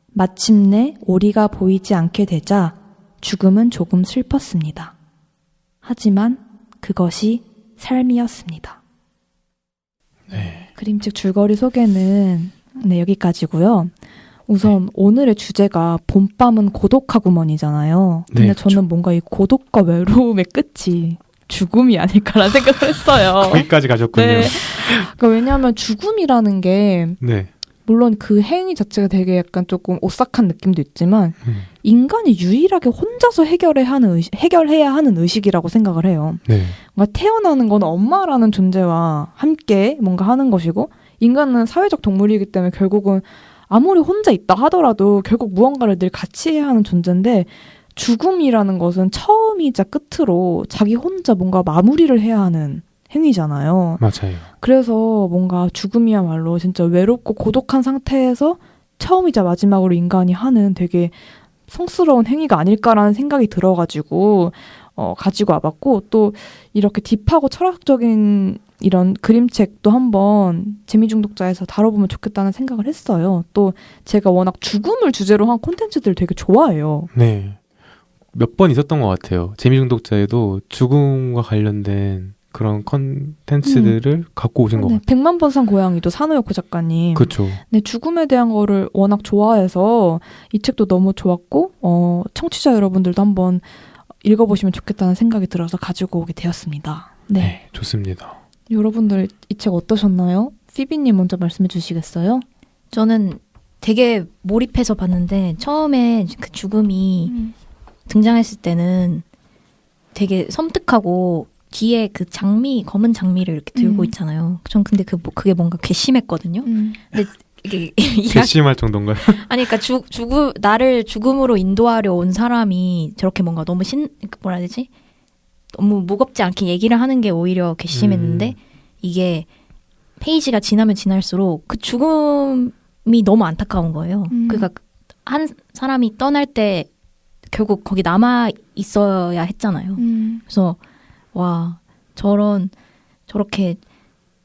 마침내 오리가 보이지 않게 되자 죽음은 조금 슬펐습니다. 하지만 그것이 삶이었습니다. 네. 그림책 줄거리 소개는 여기까지고요. 우선 오늘의 주제가 봄밤은 고독하구먼이잖아요. 근데 네, 저는 뭔가 이 고독과 외로움의 끝이 죽음이 아닐까라는 생각을 했어요. 거기까지 가셨군요. 네. 그러니까 왜냐하면 죽음이라는 게 네. 물론 그 행위 자체가 되게 약간 조금 오싹한 느낌도 있지만 인간이 유일하게 혼자서 해결해야 하는 의식이라고 생각을 해요. 네. 뭔가 태어나는 건 엄마라는 존재와 함께 뭔가 하는 것이고 인간은 사회적 동물이기 때문에 결국은 아무리 혼자 있다 하더라도 결국 무언가를 늘 같이 해야 하는 존재인데 죽음이라는 것은 처음이자 끝으로 자기 혼자 뭔가 마무리를 해야 하는 행위잖아요. 맞아요. 그래서 뭔가 죽음이야말로 진짜 외롭고 고독한 상태에서 처음이자 마지막으로 인간이 하는 되게 성스러운 행위가 아닐까라는 생각이 들어가지고 가지고 와봤고 또 이렇게 딥하고 철학적인 이런 그림책도 한번 재미중독자에서 다뤄보면 좋겠다는 생각을 했어요. 또 제가 워낙 죽음을 주제로 한 콘텐츠들을 되게 좋아해요. 네. 몇 번 있었던 것 같아요. 재미중독자에도 죽음과 관련된 그런 컨텐츠들을 갖고 오신 것 네, 같아요. 백만번산 고양이도 산호요코 작가님. 그렇죠. 네, 죽음에 대한 거를 워낙 좋아해서 이 책도 너무 좋았고 청취자 여러분들도 한번 읽어보시면 좋겠다는 생각이 들어서 가지고 오게 되었습니다. 네. 네, 좋습니다. 여러분들 이 책 어떠셨나요? 피비님 먼저 말씀해 주시겠어요? 저는 되게 몰입해서 봤는데 처음에 그 죽음이 등장했을 때는 되게 섬뜩하고 뒤에 그 검은 장미를 이렇게 들고 있잖아요. 전 근데 그게 뭔가 괘씸했거든요. 근데 이게 괘씸할 정도인가요? 아니 그러니까 나를 죽음으로 인도하려 온 사람이 저렇게 뭔가 너무 뭐라 해야 되지? 너무 무겁지 않게 얘기를 하는 게 오히려 괘씸했는데 이게 페이지가 지나면 지날수록 그 죽음이 너무 안타까운 거예요. 그러니까 한 사람이 떠날 때 결국 거기 남아 있어야 했잖아요. 그래서 와 저렇게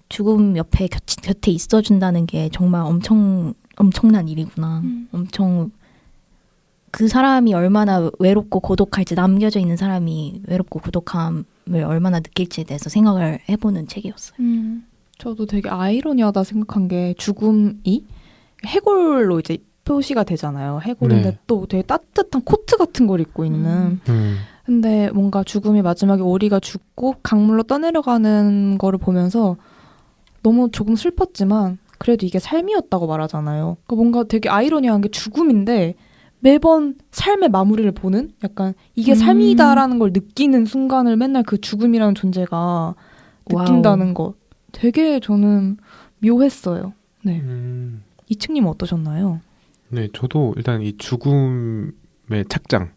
죽음 옆에 곁에 있어준다는 게 정말 엄청난 일이구나. 엄청 그 사람이 얼마나 외롭고 고독할지 남겨져 있는 사람이 외롭고 고독함을 얼마나 느낄지에 대해서 생각을 해보는 책이었어요. 저도 되게 아이러니하다 생각한 게 죽음이 해골로 이제 표시가 되잖아요. 해골인데 네. 또 되게 따뜻한 코트 같은 걸 입고 있는. 근데 뭔가 죽음이 마지막에 오리가 죽고 강물로 떠내려가는 거를 보면서 너무 조금 슬펐지만 그래도 이게 삶이었다고 말하잖아요. 그러니까 뭔가 되게 아이러니한 게 죽음인데 매번 삶의 마무리를 보는 약간 이게 삶이다라는 걸 느끼는 순간을 맨날 그 죽음이라는 존재가 느낀다는 거 되게 저는 묘했어요. 네. 이층님은 어떠셨나요? 네, 저도 일단 이 죽음의 착장,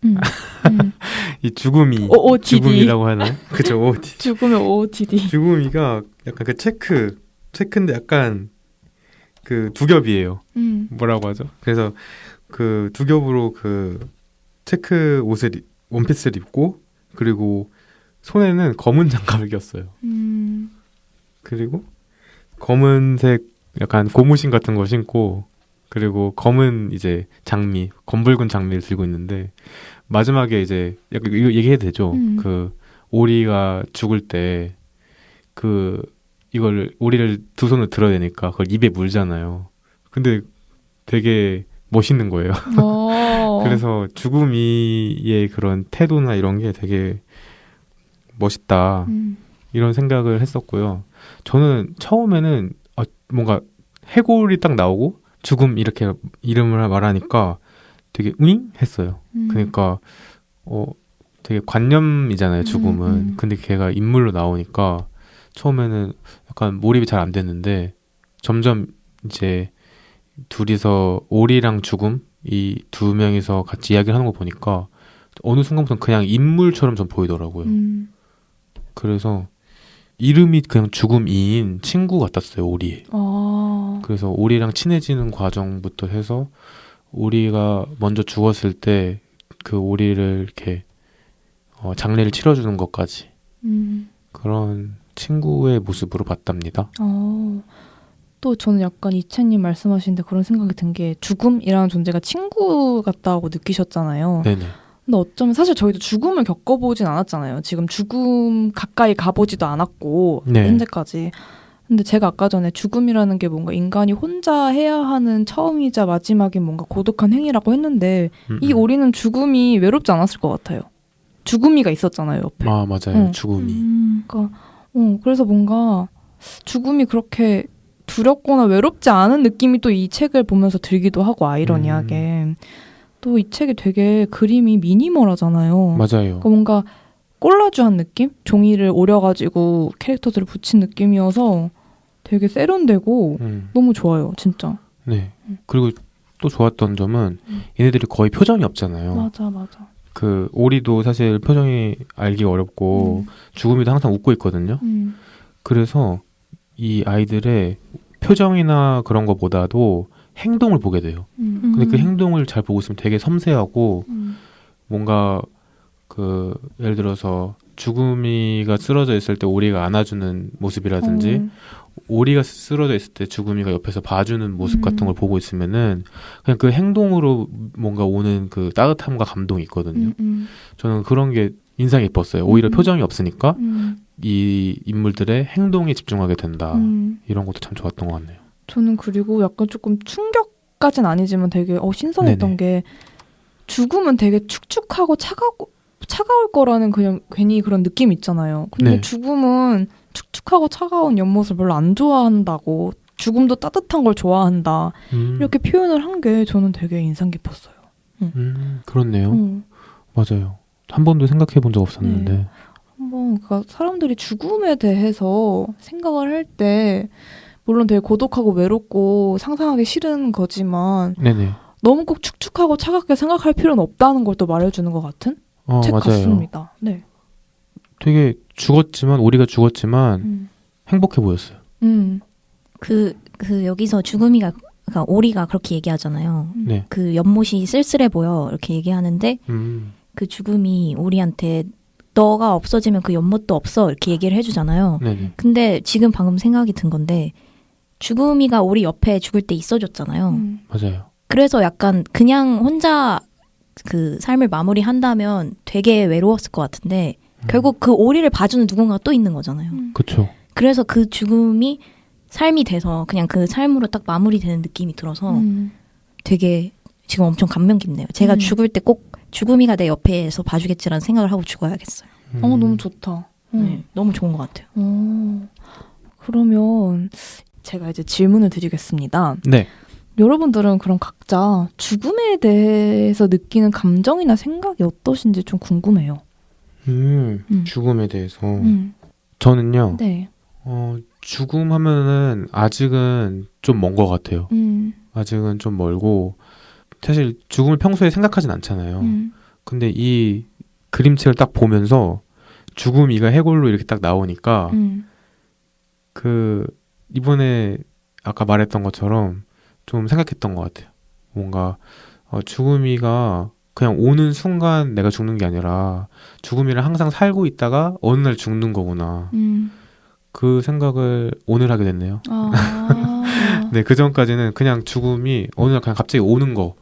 이 죽음이 OOTD. 죽음이라고 하나요? 그죠, OOTD. 죽음의 OOTD. 죽음이가 약간 그 체크인데 약간 그 두 겹이에요. 뭐라고 하죠? 그래서 그 두 겹으로 그 체크 원피스를 입고 그리고 손에는 검은 장갑을 꼈어요. 그리고 검은색 약간 고무신 같은 거 신고 그리고 검은 이제 검붉은 장미를 들고 있는데 마지막에 이제 약간 이거 얘기해도 되죠? 그 오리가 죽을 때 이걸 오리를 두 손으로 들어야 되니까 그걸 입에 물잖아요. 근데 되게 멋있는 거예요. 그래서 죽음이의 그런 태도나 이런 게 되게 멋있다. 이런 생각을 했었고요. 저는 처음에는 뭔가 해골이 딱 나오고 죽음 이렇게 이름을 말하니까 되게 윙 했어요. 그러니까 되게 관념이잖아요, 죽음은. 근데 걔가 인물로 나오니까 처음에는 약간 몰입이 잘 안 됐는데 점점 이제 둘이서 오리랑 죽음 이 두 명이서 같이 이야기를 하는 거 보니까 어느 순간부터 그냥 인물처럼 좀 보이더라고요. 그래서 이름이 그냥 죽음이인 친구 같았어요, 오리. 그래서 오리랑 친해지는 과정부터 해서 오리가 먼저 죽었을 때 그 오리를 이렇게 장례를 치러주는 것까지 그런 친구의 모습으로 봤답니다. 또 저는 약간 이채님 말씀하시는데 그런 생각이 든 게 죽음이라는 존재가 친구 같다고 느끼셨잖아요. 네네. 근데 어쩌면 사실 저희도 죽음을 겪어보진 않았잖아요. 지금 죽음 가까이 가보지도 않았고 네. 현재까지. 근데 제가 아까 전에 죽음이라는 게 뭔가 인간이 혼자 해야 하는 처음이자 마지막인 뭔가 고독한 행위라고 했는데 이 오리는 죽음이 외롭지 않았을 것 같아요. 죽음이가 있었잖아요, 옆에. 아, 맞아요. 죽음이. 그러니까 그래서 뭔가 죽음이 그렇게 두렵거나 외롭지 않은 느낌이 또 이 책을 보면서 들기도 하고 아이러니하게. 또 이 책이 되게 그림이 미니멀하잖아요. 맞아요. 그러니까 뭔가 콜라주한 느낌? 종이를 오려가지고 캐릭터들을 붙인 느낌이어서 되게 세련되고 너무 좋아요, 진짜. 네. 그리고 또 좋았던 점은 얘네들이 거의 표정이 없잖아요. 맞아. 그 오리도 사실 표정이 알기 어렵고 죽음이도 항상 웃고 있거든요. 그래서 이 아이들의 표정이나 그런 거보다도 행동을 보게 돼요. 근데 그 행동을 잘 보고 있으면 되게 섬세하고 뭔가 그 예를 들어서 죽음이가 쓰러져 있을 때 오리가 안아주는 모습이라든지 오리가 쓰러져 있을 때 죽음이가 옆에서 봐주는 모습 같은 걸 보고 있으면은 그냥 그 행동으로 뭔가 오는 그 따뜻함과 감동이 있거든요. 저는 그런 게 인상이 깊었어요. 오히려 표정이 없으니까 이 인물들의 행동에 집중하게 된다. 이런 것도 참 좋았던 것 같네요. 저는 그리고 약간 조금 충격까진 아니지만 되게 신선했던 네네. 게 죽음은 되게 축축하고 차가울 거라는 그냥 괜히 그런 느낌 있잖아요. 근데 네. 죽음은 축축하고 차가운 연못을 별로 안 좋아한다고 죽음도 따뜻한 걸 좋아한다 이렇게 표현을 한 게 저는 되게 인상 깊었어요. 그렇네요. 맞아요. 한 번도 생각해 본 적 없었는데. 네. 그러니까 사람들이 죽음에 대해서 생각을 할 때 물론 되게 고독하고 외롭고 상상하기 싫은 거지만 네네. 너무 꼭 축축하고 차갑게 생각할 필요는 없다는 걸 또 말해주는 것 같은 책 맞아요. 같습니다. 네. 되게 우리가 죽었지만 행복해 보였어요. 그 여기서 그러니까 오리가 그렇게 얘기하잖아요. 네. 그 연못이 쓸쓸해 보여 이렇게 얘기하는데 그 죽음이 오리한테 너가 없어지면 그 연못도 없어 이렇게 얘기를 해주잖아요. 네네. 근데 지금 방금 생각이 든 건데 죽음이가 우리 옆에 죽을 때 있어줬잖아요. 맞아요. 그래서 약간 그냥 혼자 그 삶을 마무리한다면 되게 외로웠을 것 같은데 결국 그 오리를 봐주는 누군가가 또 있는 거잖아요. 그렇죠. 그래서 그 죽음이 삶이 돼서 그냥 그 삶으로 딱 마무리되는 느낌이 들어서 되게 지금 엄청 감명 깊네요. 제가 죽을 때 꼭 죽음이가 내 옆에서 봐주겠지라는 생각을 하고 죽어야겠어요. 너무 좋다. 네, 너무 좋은 것 같아요. 그러면 제가 이제 질문을 드리겠습니다. 네. 여러분들은 그럼 각자 죽음에 대해서 느끼는 감정이나 생각이 어떠신지 좀 궁금해요. 죽음에 대해서 저는요. 네. 죽음 하면은 아직은 좀 먼 것 같아요. 아직은 좀 멀고 사실 죽음을 평소에 생각하진 않잖아요. 근데 이 그림책을 딱 보면서 죽음이가 해골로 이렇게 딱 나오니까 그 이번에 아까 말했던 것처럼 좀 생각했던 것 같아요. 뭔가 죽음이가 그냥 오는 순간 내가 죽는 게 아니라 죽음이랑 항상 살고 있다가 어느 날 죽는 거구나. 그 생각을 오늘 하게 됐네요. 네, 그 전까지는 그냥 죽음이 어느 날 그냥 갑자기 오는 거.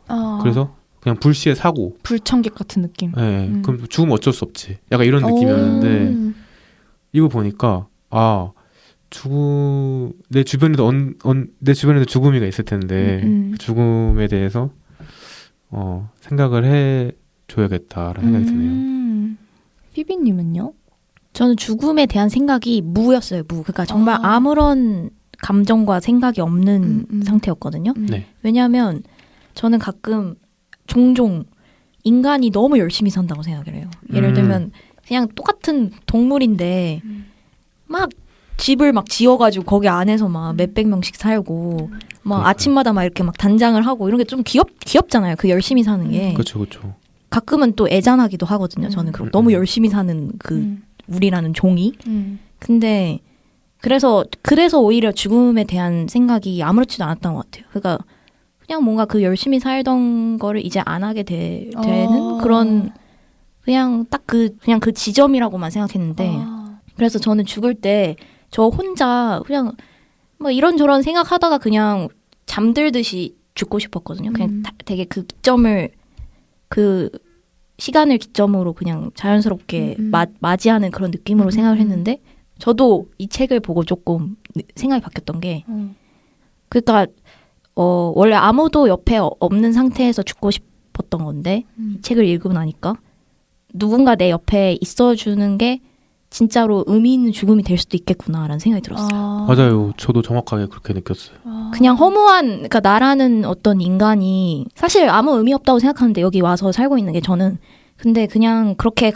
그래서 그냥 불시에 사고. 불청객 같은 느낌. 네, 그럼 죽으면 어쩔 수 없지. 약간 이런 느낌이었는데 이거 보니까 내 주변에도 내 주변에도 죽음이가 있을 텐데 그 죽음에 대해서 생각을 해줘야겠다라는 생각이 드네요. 피비님은요? 저는 죽음에 대한 생각이 무였어요. 그러니까 정말 아무런 감정과 생각이 없는 상태였거든요. 네. 왜냐하면 저는 가끔 종종 인간이 너무 열심히 산다고 생각을 해요. 예를 들면 그냥 똑같은 동물인데 막 집을 막 지어가지고 거기 안에서 막 몇백 명씩 살고 막 아침마다 막 이렇게 막 단장을 하고 이런 게 좀 귀엽잖아요. 그 열심히 사는 게. 그렇죠. 가끔은 또 애잔하기도 하거든요. 저는 너무 열심히 사는 그 우리라는 종이. 근데 그래서 오히려 죽음에 대한 생각이 아무렇지도 않았던 것 같아요. 그러니까 그냥 뭔가 그 열심히 살던 거를 이제 안 하게 되는 그런 그냥 딱 그냥 그 지점이라고만 생각했는데 그래서 저는 죽을 때 저 혼자 그냥 뭐 이런저런 생각하다가 그냥 잠들듯이 죽고 싶었거든요. 그냥 되게 그 기점을 그 시간을 기점으로 그냥 자연스럽게 맞이하는 그런 느낌으로 생각을 했는데 저도 이 책을 보고 조금 생각이 바뀌었던 게 그러니까 원래 아무도 옆에 없는 상태에서 죽고 싶었던 건데 이 책을 읽고 나니까 누군가 내 옆에 있어주는 게 진짜로 의미 있는 죽음이 될 수도 있겠구나라는 생각이 들었어요. 맞아요. 저도 정확하게 그렇게 느꼈어요. 그냥 허무한 그러니까 나라는 어떤 인간이 사실 아무 의미 없다고 생각하는데 여기 와서 살고 있는 게 저는 근데 그냥 그렇게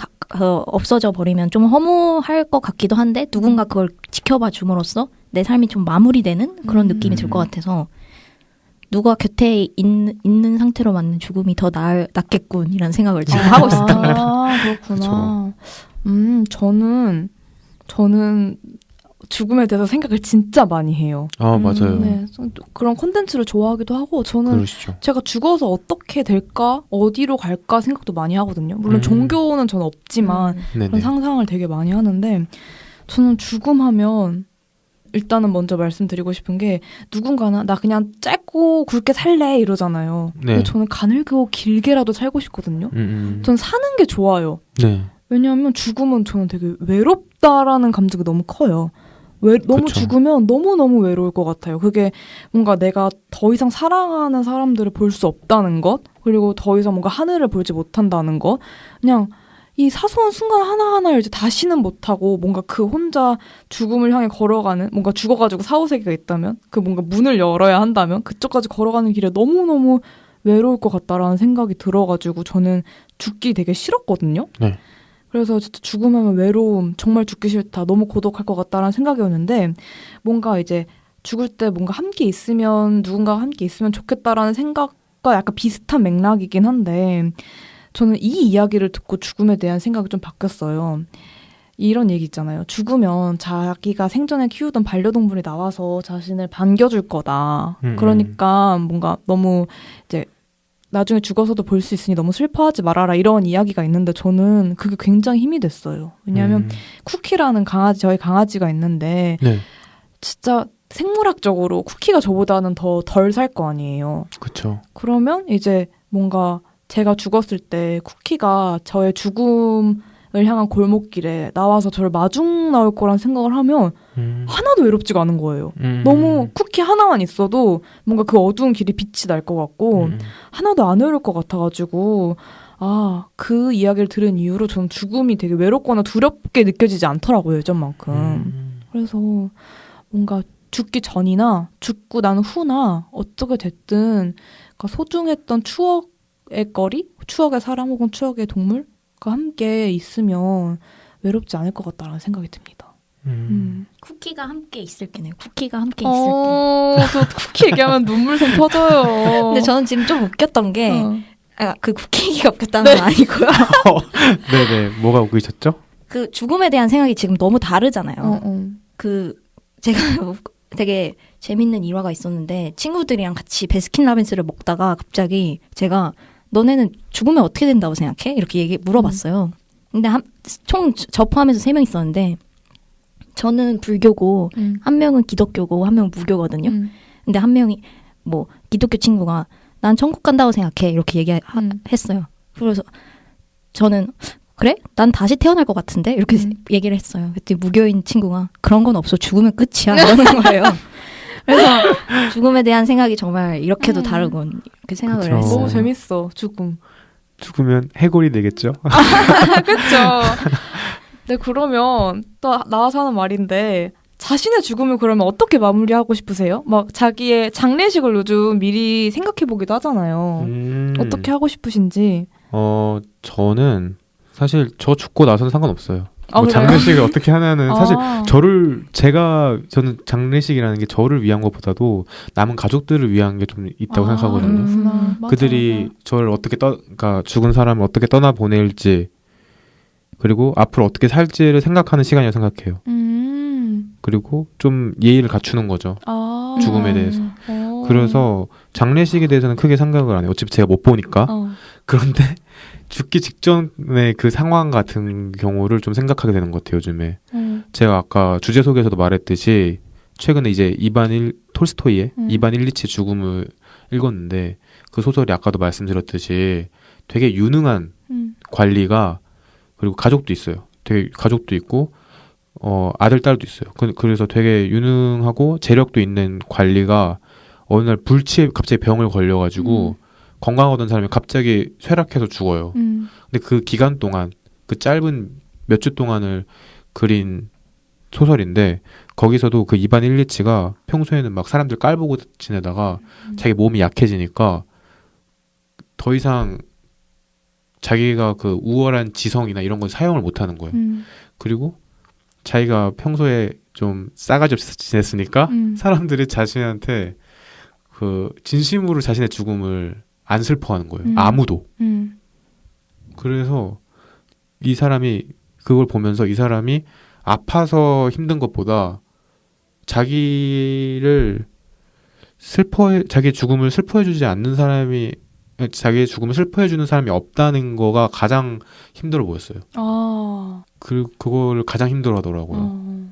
없어져 버리면 좀 허무할 것 같기도 한데 누군가 그걸 지켜봐 줌으로써 내 삶이 좀 마무리되는 그런 느낌이 들 것 같아서 누가 곁에 있는 상태로 맞는 죽음이 더 낫겠군 이런 생각을 지금 하고 있습니다. 그렇구나. 저는 죽음에 대해서 생각을 진짜 많이 해요. 맞아요. 네, 그런 콘텐츠를 좋아하기도 하고 저는 그러시죠. 제가 죽어서 어떻게 될까, 어디로 갈까 생각도 많이 하거든요. 물론 종교는 저는 없지만 그런 상상을 되게 많이 하는데 저는 죽음하면 일단은 먼저 말씀드리고 싶은 게 누군가나 나 그냥 짧고 굵게 살래 이러잖아요. 근데 저는 가늘고 길게라도 살고 싶거든요. 저는 사는 게 좋아요. 네. 왜냐하면 죽음은 저는 되게 외롭다라는 감정이 너무 커요. 너무 그쵸. 죽으면 너무너무 외로울 것 같아요. 그게 뭔가 내가 더 이상 사랑하는 사람들을 볼 수 없다는 것, 그리고 더 이상 뭔가 하늘을 보지 못한다는 것, 그냥 이 사소한 순간 하나하나를 이제 다시는 못하고 뭔가 그 혼자 죽음을 향해 걸어가는, 뭔가 죽어가지고 사후세계가 있다면, 그 뭔가 문을 열어야 한다면 그쪽까지 걸어가는 길에 너무너무 외로울 것 같다라는 생각이 들어가지고 저는 죽기 되게 싫었거든요. 네. 그래서 진짜 죽음하면 외로움, 정말 죽기 싫다, 너무 고독할 것 같다라는 생각이었는데 뭔가 이제 죽을 때 뭔가 함께 있으면 누군가가 함께 있으면 좋겠다라는 생각과 약간 비슷한 맥락이긴 한데 저는 이 이야기를 듣고 죽음에 대한 생각이 좀 바뀌었어요. 이런 얘기 있잖아요. 죽으면 자기가 생전에 키우던 반려동물이 나와서 자신을 반겨줄 거다. 그러니까 뭔가 너무 이제 나중에 죽어서도 볼 수 있으니 너무 슬퍼하지 말아라 이런 이야기가 있는데 저는 그게 굉장히 힘이 됐어요. 왜냐하면 쿠키라는 강아지, 저희 강아지가 있는데 네. 진짜 생물학적으로 쿠키가 저보다는 더 덜 살 거 아니에요. 그렇죠. 그러면 이제 뭔가 제가 죽었을 때 쿠키가 저의 죽음을 향한 골목길에 나와서 저를 마중 나올 거란 생각을 하면 하나도 외롭지가 않은 거예요. 너무 쿠키 하나만 있어도 뭔가 그 어두운 길이 빛이 날 것 같고 하나도 안 외로울 것 같아가지고 그 이야기를 들은 이후로 저는 죽음이 되게 외롭거나 두렵게 느껴지지 않더라고요, 예전만큼. 그래서 뭔가 죽기 전이나 죽고 난 후나 어떻게 됐든 그러니까 소중했던 추억의 거리, 추억의 사람 혹은 추억의 동물과 함께 있으면 외롭지 않을 것 같다라는 생각이 듭니다. 쿠키가 함께 있을게네요. 쿠키가 함께 있을게. 저 쿠키 얘기하면 눈물샘 터져요. 근데 저는 지금 좀 웃겼던 게 그 쿠키 얘기가 웃겼다는 네. 건 아니고요. 네네. 뭐가 웃기셨죠? 그 죽음에 대한 생각이 지금 너무 다르잖아요. 그 제가 되게 재밌는 일화가 있었는데 친구들이랑 같이 베스킨라빈스를 먹다가 갑자기 제가 너네는 죽으면 어떻게 된다고 생각해? 이렇게 물어봤어요. 근데 총 저 포함해서 3명 있었는데 저는 불교고 한 명은 기독교고 한 명은 무교거든요. 근데 한 명이 뭐 기독교 친구가 난 천국 간다고 생각해 이렇게 얘기했어요. 그래서 저는 그래? 난 다시 태어날 것 같은데? 이렇게 얘기를 했어요. 그랬더니 무교인 친구가 그런 건 없어. 죽으면 끝이야. 이러는 거예요. 그래서 죽음에 대한 생각이 정말 이렇게도 다르군. 이렇게 생각을 그쵸. 했어요. 너무 재밌어, 죽음. 죽으면 해골이 되겠죠? 그쵸. 네, 그러면 또 나와서 하는 말인데 자신의 죽음을 그러면 어떻게 마무리하고 싶으세요? 막 자기의 장례식을 요즘 미리 생각해보기도 하잖아요. 어떻게 하고 싶으신지. 저는 사실 저 죽고 나서는 상관없어요. 아, 뭐 그래요? 장례식을 어떻게 하냐는 사실 저는 장례식이라는 게 저를 위한 것보다도 남은 가족들을 위한 게 좀 있다고 생각하거든요. 그렇구나. 맞아, 그들이 저를 어떻게 그러니까 죽은 사람을 어떻게 떠나 보낼지 그리고 앞으로 어떻게 살지를 생각하는 시간이라고 생각해요. 그리고 좀 예의를 갖추는 거죠. 죽음에 대해서. 그래서 장례식에 대해서는 크게 생각을 안 해요. 어차피 제가 못 보니까. 그런데 죽기 직전의 그 상황 같은 경우를 좀 생각하게 되는 것 같아요, 요즘에. 제가 아까 주제 소개에서도 말했듯이 최근에 이제 톨스토이의 이반 일리치 죽음을 읽었는데 그 소설이 아까도 말씀드렸듯이 되게 유능한 관리가 그리고 가족도 있어요. 되게 가족도 있고 아들 딸도 있어요. 그래서 되게 유능하고 재력도 있는 관리가 어느 날 불치에 갑자기 병을 걸려가지고 건강하던 사람이 갑자기 쇠락해서 죽어요. 근데 그 기간 동안 그 짧은 몇 주 동안을 그린 소설인데 거기서도 그 이반 일리치가 평소에는 막 사람들 깔보고 지내다가 자기 몸이 약해지니까 더 이상 자기가 그 우월한 지성이나 이런 건 사용을 못하는 거예요. 그리고 자기가 평소에 좀 싸가지 없이 지냈으니까 사람들이 자신한테 그 진심으로 자신의 죽음을 안 슬퍼하는 거예요. 아무도. 그래서 이 사람이 그걸 보면서 이 사람이 아파서 힘든 것보다 자기 죽음을 슬퍼해주지 않는 사람이 자기의 죽음을 슬퍼해주는 사람이 없다는 거가 가장 힘들어 보였어요. 그걸 가장 힘들어 하더라고요.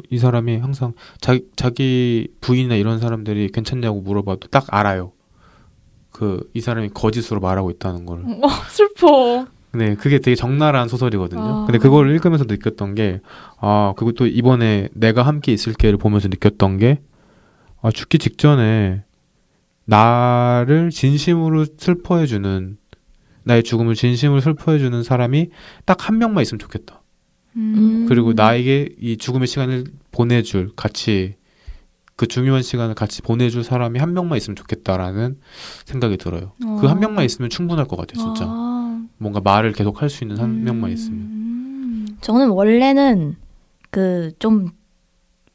이 사람이 항상 자기 부인이나 이런 사람들이 괜찮냐고 물어봐도 딱 알아요. 이 사람이 거짓으로 말하고 있다는 걸. 슬퍼. 네, 그게 되게 적나라한 소설이거든요. 근데 그걸 읽으면서 느꼈던 게, 그리고 또 이번에 내가 함께 있을게를 보면서 느꼈던 게, 죽기 직전에 나를 진심으로 슬퍼해주는, 나의 죽음을 진심으로 슬퍼해주는 사람이 딱 한 명만 있으면 좋겠다. 그리고 나에게 이 죽음의 시간을 같이, 그 중요한 시간을 같이 보내줄 사람이 한 명만 있으면 좋겠다라는 생각이 들어요. 그 한 명만 있으면 충분할 것 같아요, 진짜. 뭔가 말을 계속 할 수 있는 한 명만 있으면. 저는 원래는 그 좀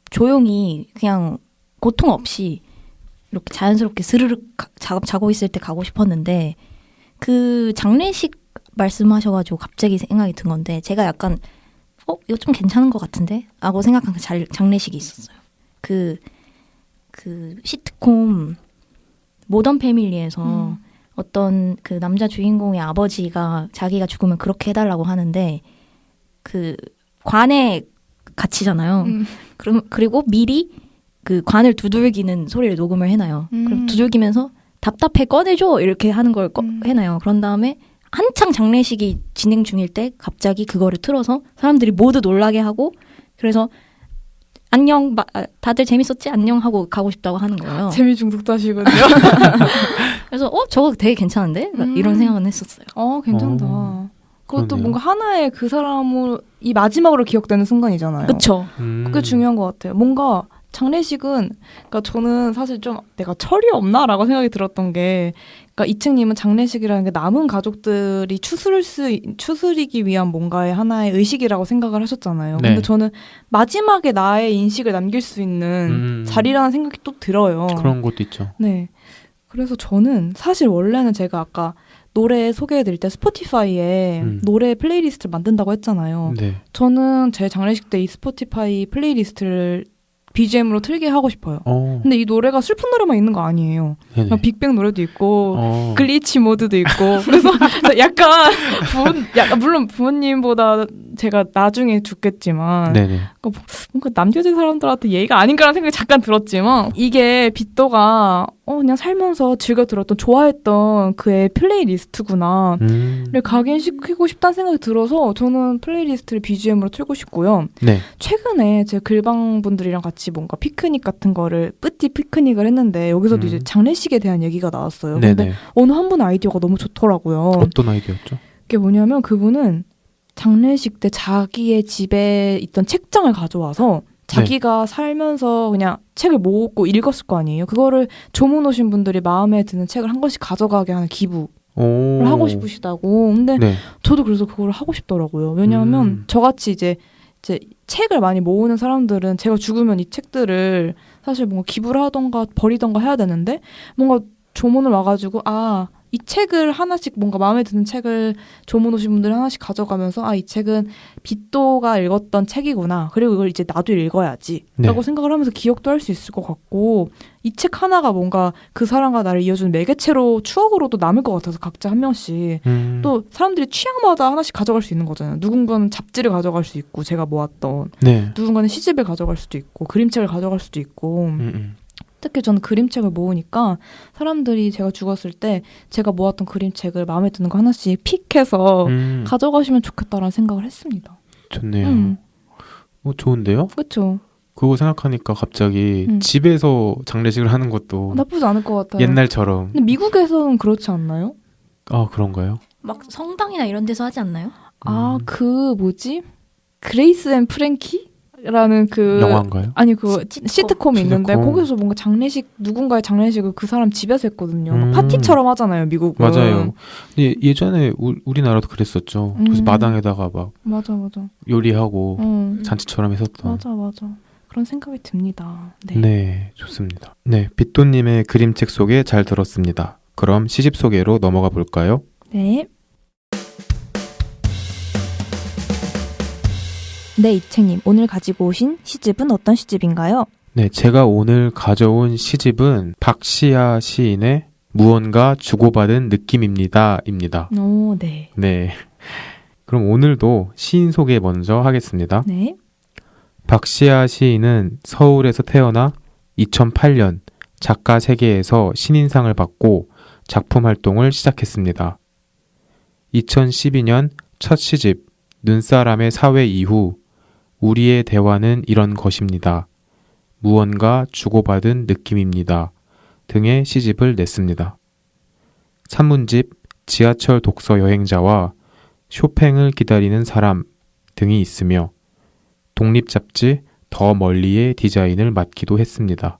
조용히 그냥 고통 없이 이렇게 자연스럽게 스르륵 자고 있을 때 가고 싶었는데 그 장례식 말씀하셔가지고 갑자기 생각이 든 건데 제가 약간 이거 좀 괜찮은 것 같은데? 라고 생각한 그 장례식이 있었어요. 그 시트콤 모던 패밀리에서 어떤 그 남자 주인공의 아버지가 자기가 죽으면 그렇게 해달라고 하는데 그 관에 갇히잖아요. 그리고 미리 그 관을 두들기는 소리를 녹음을 해놔요. 그럼 두들기면서 답답해 꺼내줘 이렇게 하는 걸 해놔요. 그런 다음에 한창 장례식이 진행 중일 때 갑자기 그거를 틀어서 사람들이 모두 놀라게 하고 그래서 안녕 다들 재밌었지? 안녕 하고 가고 싶다고 하는 거예요. 재미 중독자시군요. 그래서 저거 되게 괜찮은데? 이런 생각은 했었어요. 괜찮다. 그것도 그러네요. 뭔가 하나의 그 사람을 이 마지막으로 기억되는 순간이잖아요. 그쵸? 그게 중요한 것 같아요. 뭔가 장례식은 그러니까 저는 사실 좀 내가 철이 없나라고 생각이 들었던 게 그러니까 이층님은 장례식이라는 게 남은 가족들이 추스리기 위한 뭔가의 하나의 의식이라고 생각을 하셨잖아요. 네. 근데 저는 마지막에 나의 인식을 남길 수 있는 자리라는 생각이 또 들어요. 그런 것도 있죠. 네. 그래서 저는 사실 원래는 제가 아까 노래 소개해드릴 때 스포티파이에 노래 플레이리스트를 만든다고 했잖아요. 네. 저는 제 장례식 때 이 스포티파이 플레이리스트를 BGM으로 틀게 하고 싶어요. 근데 이 노래가 슬픈 노래만 있는 거 아니에요. 빅뱅 노래도 있고 글리치 모드도 있고 그래서 약간 물론 부모님보다 제가 나중에 죽겠지만 네네. 뭔가 남겨진 사람들한테 예의가 아닌가라는 생각이 잠깐 들었지만 이게 빗도가 그냥 살면서 즐겨 들었던 좋아했던 그의 플레이리스트구나를 각인시키고 싶다는 생각이 들어서 저는 플레이리스트를 BGM으로 틀고 싶고요. 네. 최근에 제 글방분들이랑 같이 뭔가 피크닉 같은 거를 뿌띠 피크닉을 했는데 여기서도 이제 장례식에 대한 얘기가 나왔어요. 네네. 근데 어느 한 분 아이디어가 너무 좋더라고요. 어떤 아이디어였죠? 그게 뭐냐면 그분은 장례식 때 자기의 집에 있던 책장을 가져와서 자기가 살면서 그냥 책을 모으고 읽었을 거 아니에요. 그거를 조문 오신 분들이 마음에 드는 책을 한 권씩 가져가게 하는 기부를 하고 싶으시다고. 근데 저도 그래서 그걸 하고 싶더라고요. 왜냐하면 저같이 이제 책을 많이 모으는 사람들은 제가 죽으면 이 책들을 사실 뭔가 기부를 하던가 버리던가 해야 되는데 뭔가 조문을 와가지고 이 책을 하나씩 뭔가 마음에 드는 책을 조문 오신 분들이 하나씩 가져가면서 이 책은 빗도가 읽었던 책이구나. 그리고 이걸 이제 나도 읽어야지 라고 생각을 하면서 기억도 할 수 있을 것 같고 이 책 하나가 뭔가 그 사람과 나를 이어주는 매개체로 추억으로도 남을 것 같아서 각자 한 명씩 또 사람들이 취향마다 하나씩 가져갈 수 있는 거잖아요. 누군가는 잡지를 가져갈 수 있고 제가 모았던 누군가는 시집을 가져갈 수도 있고 그림책을 가져갈 수도 있고 특히 저는 그림책을 모으니까 사람들이 제가 죽었을 때 제가 모았던 그림책을 마음에 드는 거 하나씩 픽해서 가져가시면 좋겠다라는 생각을 했습니다. 좋네요. 좋은데요? 그렇죠. 그거 생각하니까 갑자기 집에서 장례식을 하는 것도 나쁘지 않을 것 같아요. 옛날처럼. 근데 미국에서는 그렇지 않나요? 그런가요? 막 성당이나 이런 데서 하지 않나요? 그 뭐지? 그레이스 앤 프랭키? 라는 그 영화인가요? 아니 그 시트콤이 있는데 시트콤. 거기서 뭔가 누군가의 장례식을 그 사람 집에서 했거든요. 파티처럼 하잖아요, 미국은. 맞아요. 예전에 우리나라도 그랬었죠. 그래서 마당에다가 막 맞아. 요리하고 잔치처럼 했었던. 맞아. 그런 생각이 듭니다. 네, 좋습니다. 네, 빗도님의 그림책 소개 잘 들었습니다. 그럼 시집 소개로 넘어가 볼까요? 네. 네, 이채님. 오늘 가지고 오신 시집은 어떤 시집인가요? 네, 제가 오늘 가져온 시집은 박시아 시인의 무언가 주고받은 느낌입니다. 오, 네. 네. 그럼 오늘도 시인 소개 먼저 하겠습니다. 네. 박시아 시인은 서울에서 태어나 2008년 작가 세계에서 신인상을 받고 작품 활동을 시작했습니다. 2012년 첫 시집 눈사람의 사회 이후 우리의 대화는 이런 것입니다. 무언가 주고받은 느낌입니다. 등의 시집을 냈습니다. 산문집 지하철 독서 여행자와 쇼팽을 기다리는 사람 등이 있으며 독립잡지 더 멀리의 디자인을 맡기도 했습니다.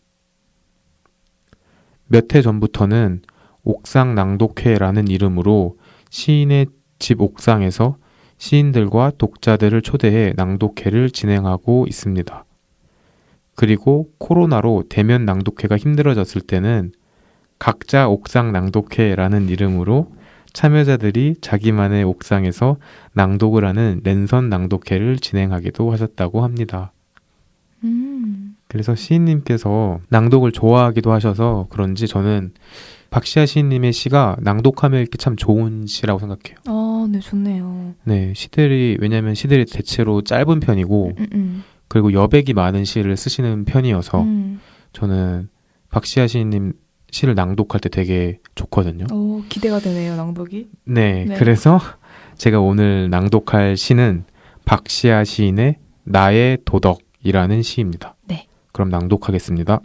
몇 해 전부터는 옥상 낭독회라는 이름으로 시인의 집 옥상에서 시인들과 독자들을 초대해 낭독회를 진행하고 있습니다. 그리고 코로나로 대면 낭독회가 힘들어졌을 때는 각자 옥상 낭독회라는 이름으로 참여자들이 자기만의 옥상에서 낭독을 하는 랜선 낭독회를 진행하기도 하셨다고 합니다. 그래서 시인님께서 낭독을 좋아하기도 하셔서 그런지 저는 박시아 시인님의 시가 낭독하며 읽기 참 좋은 시라고 생각해요. 네, 좋네요. 네, 왜냐면 시들이 대체로 짧은 편이고, 그리고 여백이 많은 시를 쓰시는 편이어서, 저는 박시아 시인님 시를 낭독할 때 되게 좋거든요. 기대가 되네요, 낭독이. 네, 네. 그래서 제가 오늘 낭독할 시는 박시아 시인의 나의 도덕이라는 시입니다. 네. 그럼 낭독하겠습니다.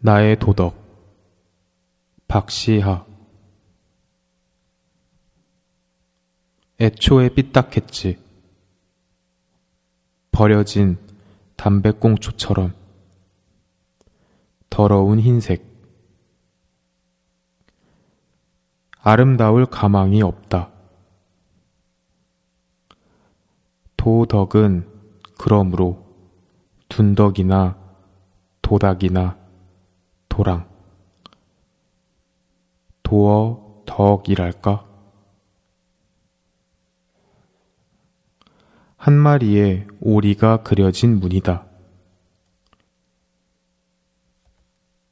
나의 도덕. 박시하. 애초에 삐딱했지. 버려진 담배꽁초처럼. 더러운 흰색. 아름다울 가망이 없다. 도덕은 그러므로 둔덕이나 도닥이나 도랑. 도어 덕이랄까? 한 마리의 오리가 그려진 문이다.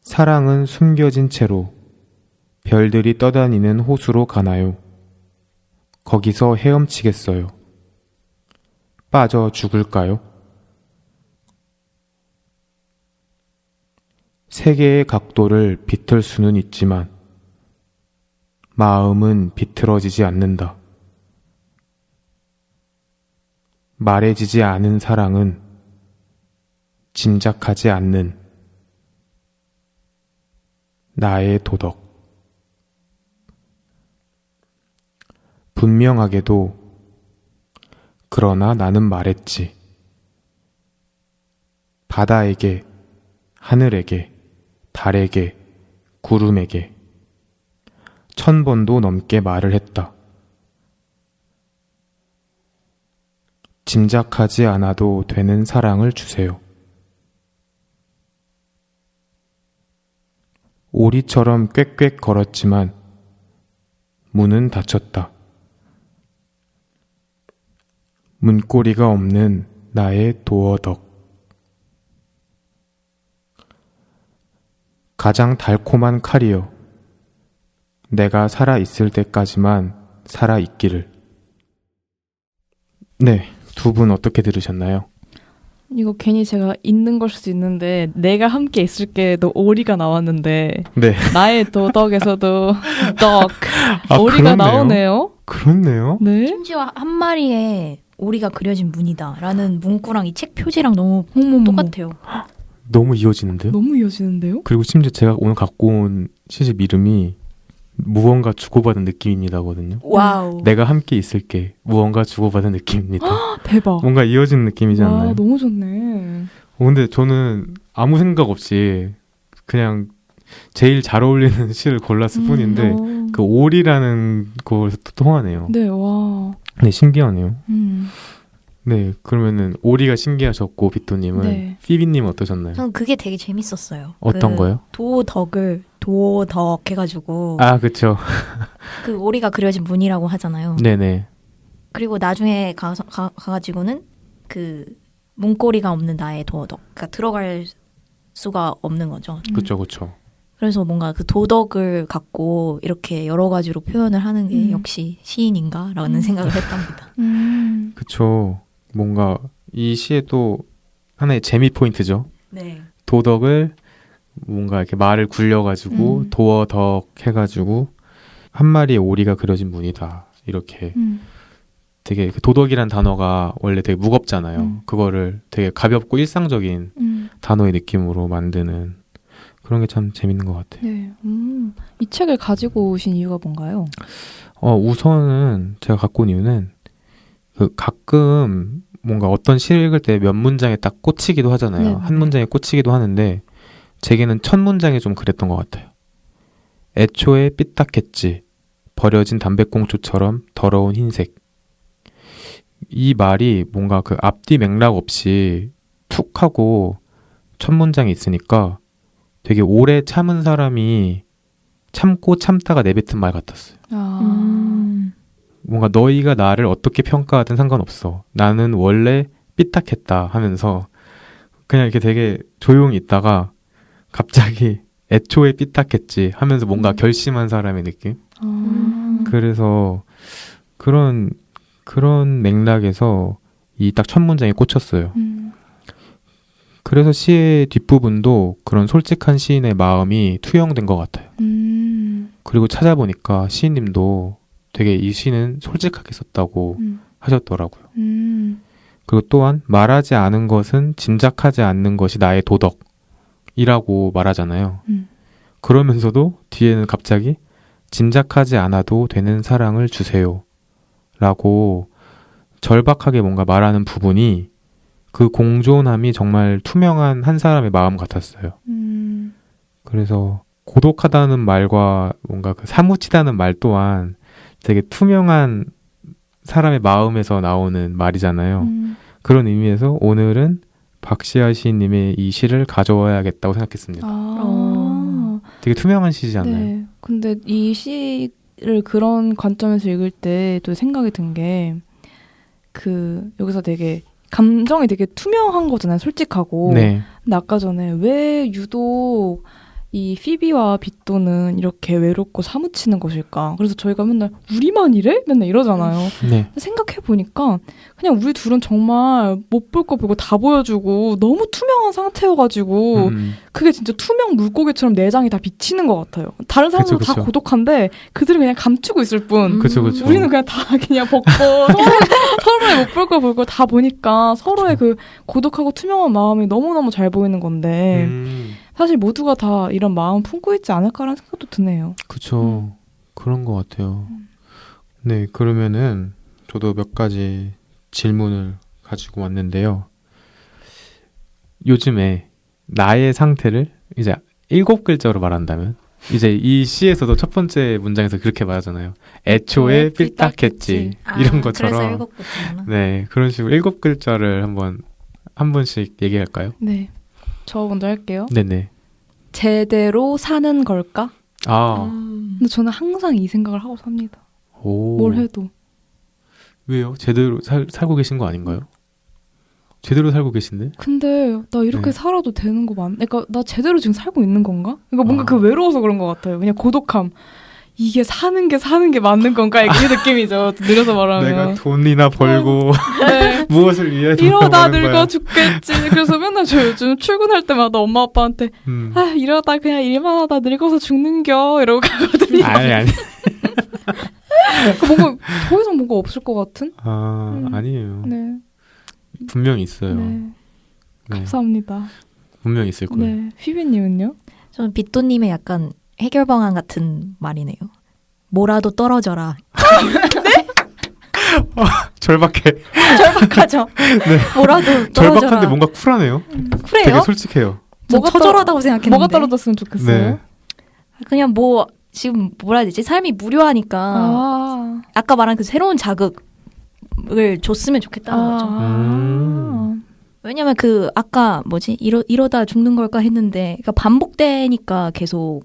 사랑은 숨겨진 채로 별들이 떠다니는 호수로 가나요? 거기서 헤엄치겠어요. 빠져 죽을까요? 세계의 각도를 비틀 수는 있지만 마음은 비틀어지지 않는다. 말해지지 않은 사랑은 짐작하지 않는 나의 도덕. 분명하게도 그러나 나는 말했지. 바다에게, 하늘에게, 달에게, 구름에게 1000번도 넘게 말을 했다. 짐작하지 않아도 되는 사랑을 주세요. 오리처럼 꽥꽥 걸었지만 문은 닫혔다. 문고리가 없는 나의 도어덕. 가장 달콤한 칼이여. 내가 살아있을 때까지만 살아있기를. 네, 두 분 어떻게 들으셨나요? 이거 괜히 제가 있는 걸 수도 있는데 내가 함께 있을게도 오리가 나왔는데 네. 나의 도덕에서도 덕 아, 오리가 그렇네요. 나오네요. 그렇네요. 네. 심지어 한 마리의 오리가 그려진 문이다라는 문구랑 이 책 표지랑 너무 어머머머. 똑같아요. 너무 이어지는데요? 너무 이어지는데요? 그리고 심지어 제가 오늘 갖고 온 시집 이름이 무언가 주고받은 느낌입니다거든요. 와우. 내가 함께 있을게. 무언가 주고받은 느낌입니다. 대박. 뭔가 이어지는 느낌이지 와, 않나요? 너무 좋네. 근데 저는 아무 생각 없이 그냥 제일 잘 어울리는 시를 골랐을 뿐인데 그 오리라는 거에서 또 통하네요. 네, 와. 네, 신기하네요. 네, 그러면은 오리가 신기하셨고 비토님은 네. 피비님은 어떠셨나요? 저는 그게 되게 재밌었어요. 어떤 거요? 도덕을 도덕 해가지고 아, 그쵸. 그 오리가 그려진 문이라고 하잖아요. 네네. 그리고 나중에 가가지고는 그 문고리가 없는 나의 도덕. 그러니까 들어갈 수가 없는 거죠. 그쵸, 그쵸. 그래서 뭔가 그 도덕을 갖고 이렇게 여러 가지로 표현을 하는 게 역시 시인인가라는 생각을 했답니다. 그쵸. 뭔가 이 시에도 하나의 재미 포인트죠. 네. 도덕을 뭔가 이렇게 말을 굴려가지고 도어덕 해가지고 한 마리의 오리가 그려진 문이다. 이렇게 되게 그 도덕이란 단어가 원래 되게 무겁잖아요. 그거를 되게 가볍고 일상적인 단어의 느낌으로 만드는 그런 게 참 재밌는 것 같아요. 네. 이 책을 가지고 오신 이유가 뭔가요? 우선은 제가 갖고 온 이유는 그 가끔 뭔가 어떤 시를 읽을 때 몇 문장에 딱 꽂히기도 하잖아요. 네, 한 문장에 꽂히기도 하는데 제게는 첫 문장이 좀 그랬던 것 같아요. 애초에 삐딱했지. 버려진 담배꽁초처럼 더러운 흰색. 이 말이 뭔가 그 앞뒤 맥락 없이 툭 하고 첫 문장이 있으니까 되게 오래 참은 사람이 참고 참다가 내뱉은 말 같았어요. 뭔가 너희가 나를 어떻게 평가하든 상관없어. 나는 원래 삐딱했다 하면서 그냥 이렇게 되게 조용히 있다가 갑자기 애초에 삐딱했지 하면서 뭔가 결심한 사람의 느낌? 그래서 그런 맥락에서 이 딱 첫 문장에 꽂혔어요. 그래서 시의 뒷부분도 그런 솔직한 시인의 마음이 투영된 것 같아요. 그리고 찾아보니까 시인님도 되게 이 시는 솔직하게 썼다고 하셨더라고요. 그리고 또한 말하지 않은 것은 짐작하지 않는 것이 나의 도덕이라고 말하잖아요. 그러면서도 뒤에는 갑자기 짐작하지 않아도 되는 사랑을 주세요 라고 절박하게 뭔가 말하는 부분이 그 공존함이 정말 투명한 한 사람의 마음 같았어요. 그래서 고독하다는 말과 뭔가 그 사무치다는 말 또한 되게 투명한 사람의 마음에서 나오는 말이잖아요. 그런 의미에서 오늘은 박시아 시인님의 이 시를 가져와야겠다고 생각했습니다. 되게 투명한 시지 않나요? 네. 근데 이 시를 그런 관점에서 읽을 때 또 생각이 든 게 여기서 되게 감정이 되게 투명한 거잖아요. 솔직하고. 네. 근데 아까 전에 왜 유독 이 피비와 빅도는 이렇게 외롭고 사무치는 것일까? 그래서 저희가 맨날 우리만 이래? 맨날 이러잖아요. 네. 생각해보니까 그냥 우리 둘은 정말 못 볼 거 보고 다 보여주고 너무 투명한 상태여가지고 그게 진짜 투명 물고기처럼 내장이 다 비치는 것 같아요. 다른 사람들은 그쵸, 다 그쵸. 고독한데 그들은 그냥 감추고 있을 뿐. 그쵸. 우리는 그냥 다 그냥 벗고 서로의 못 볼 거 볼 거 다 보니까 서로의 그 고독하고 투명한 마음이 너무너무 잘 보이는 건데 사실 모두가 다 이런 마음 품고 있지 않을까라는 생각도 드네요. 그쵸. 그런 것 같아요. 네, 그러면은 저도 몇 가지 질문을 가지고 왔는데요. 요즘에 나의 상태를 이제 7글자로 말한다면 이제 이 시에서도 첫 번째 문장에서 그렇게 말하잖아요. 애초에 삐딱했지. 이런 것처럼. 그래서 7글자구나. 네, 그런 식으로 7글자를 한 번씩 얘기할까요? 네. 저 먼저 할게요. 네네. 제대로 사는 걸까? 근데 저는 항상 이 생각을 하고 삽니다. 오. 뭘 해도. 왜요? 제대로 살고 계신 거 아닌가요? 제대로 살고 계신데? 근데 나 이렇게 네. 살아도 되는 거 그러니까 나 제대로 지금 살고 있는 건가? 그러니까 뭔가 그 외로워서 그런 것 같아요. 그냥 고독함. 이게 사는 게 맞는 건가? 이 느낌이죠. 늘려서 말하면. 내가 돈이나 벌고 네. 무엇을 위해 이러다 돈을 버는 늙어 거야. 죽겠지. 그래서 맨날 저 요즘 출근할 때마다 엄마 아빠한테 이러다 그냥 일만 하다 늙어서 죽는겨 이러고 가거든요. 아니. 뭔가 더 이상 뭔가 없을 것 같은? 아니에요. 네. 분명히 있어요. 네. 네. 감사합니다. 분명히 있을 거예요. 네. 휘비님은요? 저는 빗도님의 약간 해결 방안 같은 말이네요. 뭐라도 떨어져라. 절박해. 절박하죠. 네. 뭐라도 떨어져라. 절박한데 뭔가 쿨하네요. 그래요? 되게 솔직해요. 뭐가 처절하다고 생각했는데. 뭐가 떨어졌으면 좋겠어요? 네. 그냥 뭐 지금 뭐라 해야 되지? 삶이 무료하니까 아까 말한 그 새로운 자극을 줬으면 좋겠다는 거죠. 왜냐면 그 아까 이러다 죽는 걸까 했는데 그러니까 반복되니까 계속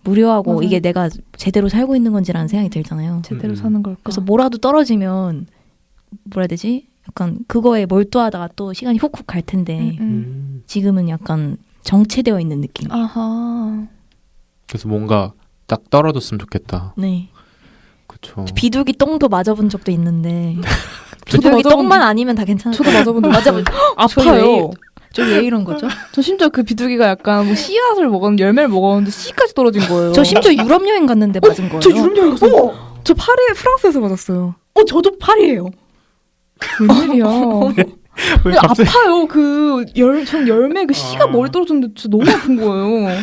무료하고 맞아요. 이게 내가 제대로 살고 있는 건지라는 생각이 들잖아요. 제대로 사는 걸까? 그래서 뭐라도 떨어지면 뭐라 해야 되지? 약간 그거에 몰두하다가 또 시간이 훅훅 갈 텐데 지금은 약간 정체되어 있는 느낌. 아하. 그래서 뭔가 딱 떨어졌으면 좋겠다. 네. 그쵸. 비둘기 똥도 맞아본 적도 있는데 저도 비둘기 맞아본 똥만 아니면 다 괜찮아요. 저도 맞아본 적 맞아본 아파요. 저왜 이런 거죠? 저 심지어 그 비둘기가 약간 뭐 씨앗을 먹었는데 열매를 먹었는데 씨까지 떨어진 거예요. 저 심지어 유럽 여행 갔는데 맞은 거예요. 저 유럽 여행 갔어요. 저 파리에 프랑스에서 맞았어요. 저도 파리예요. 웬일이야. 왜 갑자기 아파요. 전 열매 그 씨가 머리 떨어졌는데 진짜 너무 아픈 거예요.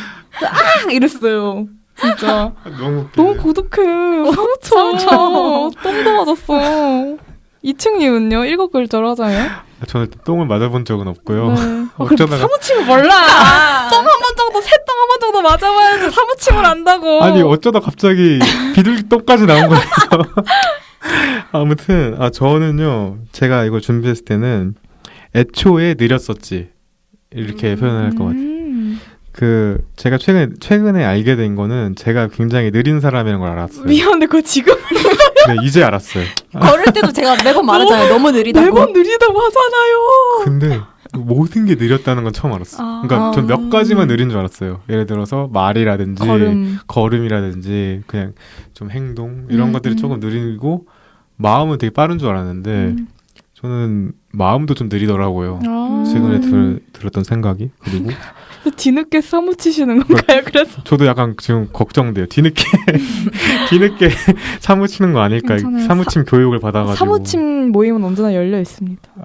이랬어요. 진짜. 너무 고독해. 사무쳐. 똥도 맞았어. 2층님은요? 7글자로 하자면? 저는 똥을 맞아본 적은 없고요. 네. 어쩌다가 사무침을 몰라. 똥 한 번 정도, 새똥 한 번 정도 맞아봐야지 사무침을 안다고. 아니 어쩌다 갑자기 비둘기똥까지 나온 거예요. 아무튼 저는요 제가 이걸 준비했을 때는 애초에 느렸었지 이렇게 표현을 할 것 같아요. 그 제가 최근에 알게 된 거는 제가 굉장히 느린 사람이라는 걸 알았어요. 미안해, 그거 지금 네, 이제 알았어요. 걸을 때도 제가 매번 말하잖아요. 너무 느리다고. 매번 느리다고 하잖아요. 근데 모든 게 느렸다는 건 처음 알았어. 그러니까 전 몇 가지만 느린 줄 알았어요. 예를 들어서 말이라든지 걸음이라든지 그냥 좀 행동 이런 것들이 조금 느리고 마음은 되게 빠른 줄 알았는데 저는 마음도 좀 느리더라고요. 최근에 들었던 생각이. 그리고 뒤늦게 사무치시는 건가요? 그래서 저도 약간 지금 걱정돼요. 뒤늦게 사무치는 거 아닐까? 괜찮아요. 사무침 교육을 받아가지고. 사무침 모임은 언제나 열려 있습니다. 네.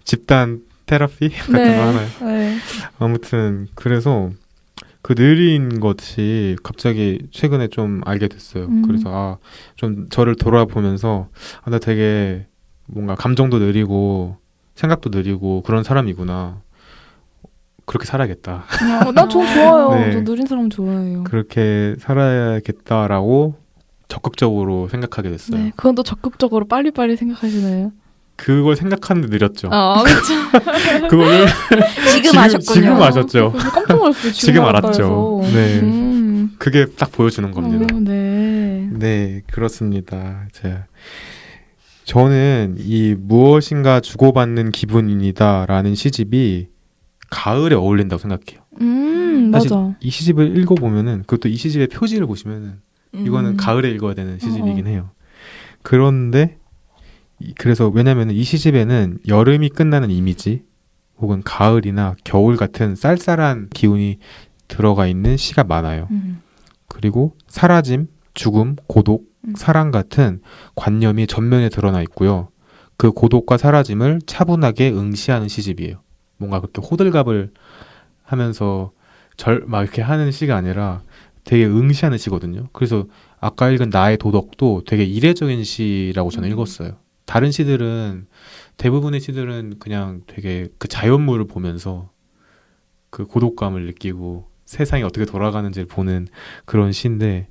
집단 테라피 같은 거 하나요? 네. 아무튼 그래서 그 느린 것이 갑자기 최근에 좀 알게 됐어요. 그래서 좀 저를 돌아보면서 나 되게 뭔가 감정도 느리고 생각도 느리고 그런 사람이구나. 그렇게 살아야겠다. 난 좀 좋아요. 네. 저 느린 사람 좋아해요. 그렇게 살아야겠다라고 적극적으로 생각하게 됐어요. 네, 그건 또 적극적으로 빨리빨리 생각하시나요? 그걸 생각하는데 느렸죠. 그렇죠. 그거를 지금 아셨군요. 지금 아셨죠. 깜짝 놀랐어요. 지금 알았죠. 해서. 네. 그게 딱 보여주는 겁니다. 네. 네, 그렇습니다. 저는 이 무엇인가 주고받는 기분이다라는 시집이 가을에 어울린다고 생각해요. 사실 맞아. 이 시집을 읽어보면은 그것도 이 시집의 표지를 보시면은 이거는 가을에 읽어야 되는 시집이긴 해요. 그런데 그래서 왜냐면은 이 시집에는 여름이 끝나는 이미지 혹은 가을이나 겨울 같은 쌀쌀한 기운이 들어가 있는 시가 많아요. 그리고 사라짐, 죽음, 고독, 사랑 같은 관념이 전면에 드러나 있고요. 그 고독과 사라짐을 차분하게 응시하는 시집이에요. 뭔가 그렇게 호들갑을 하면서 막 이렇게 하는 시가 아니라 되게 응시하는 시거든요. 그래서 아까 읽은 나의 도덕도 되게 이례적인 시라고 저는 읽었어요. 다른 시들은 대부분의 시들은 그냥 되게 그 자연물을 보면서 그 고독감을 느끼고 세상이 어떻게 돌아가는지를 보는 그런 시인데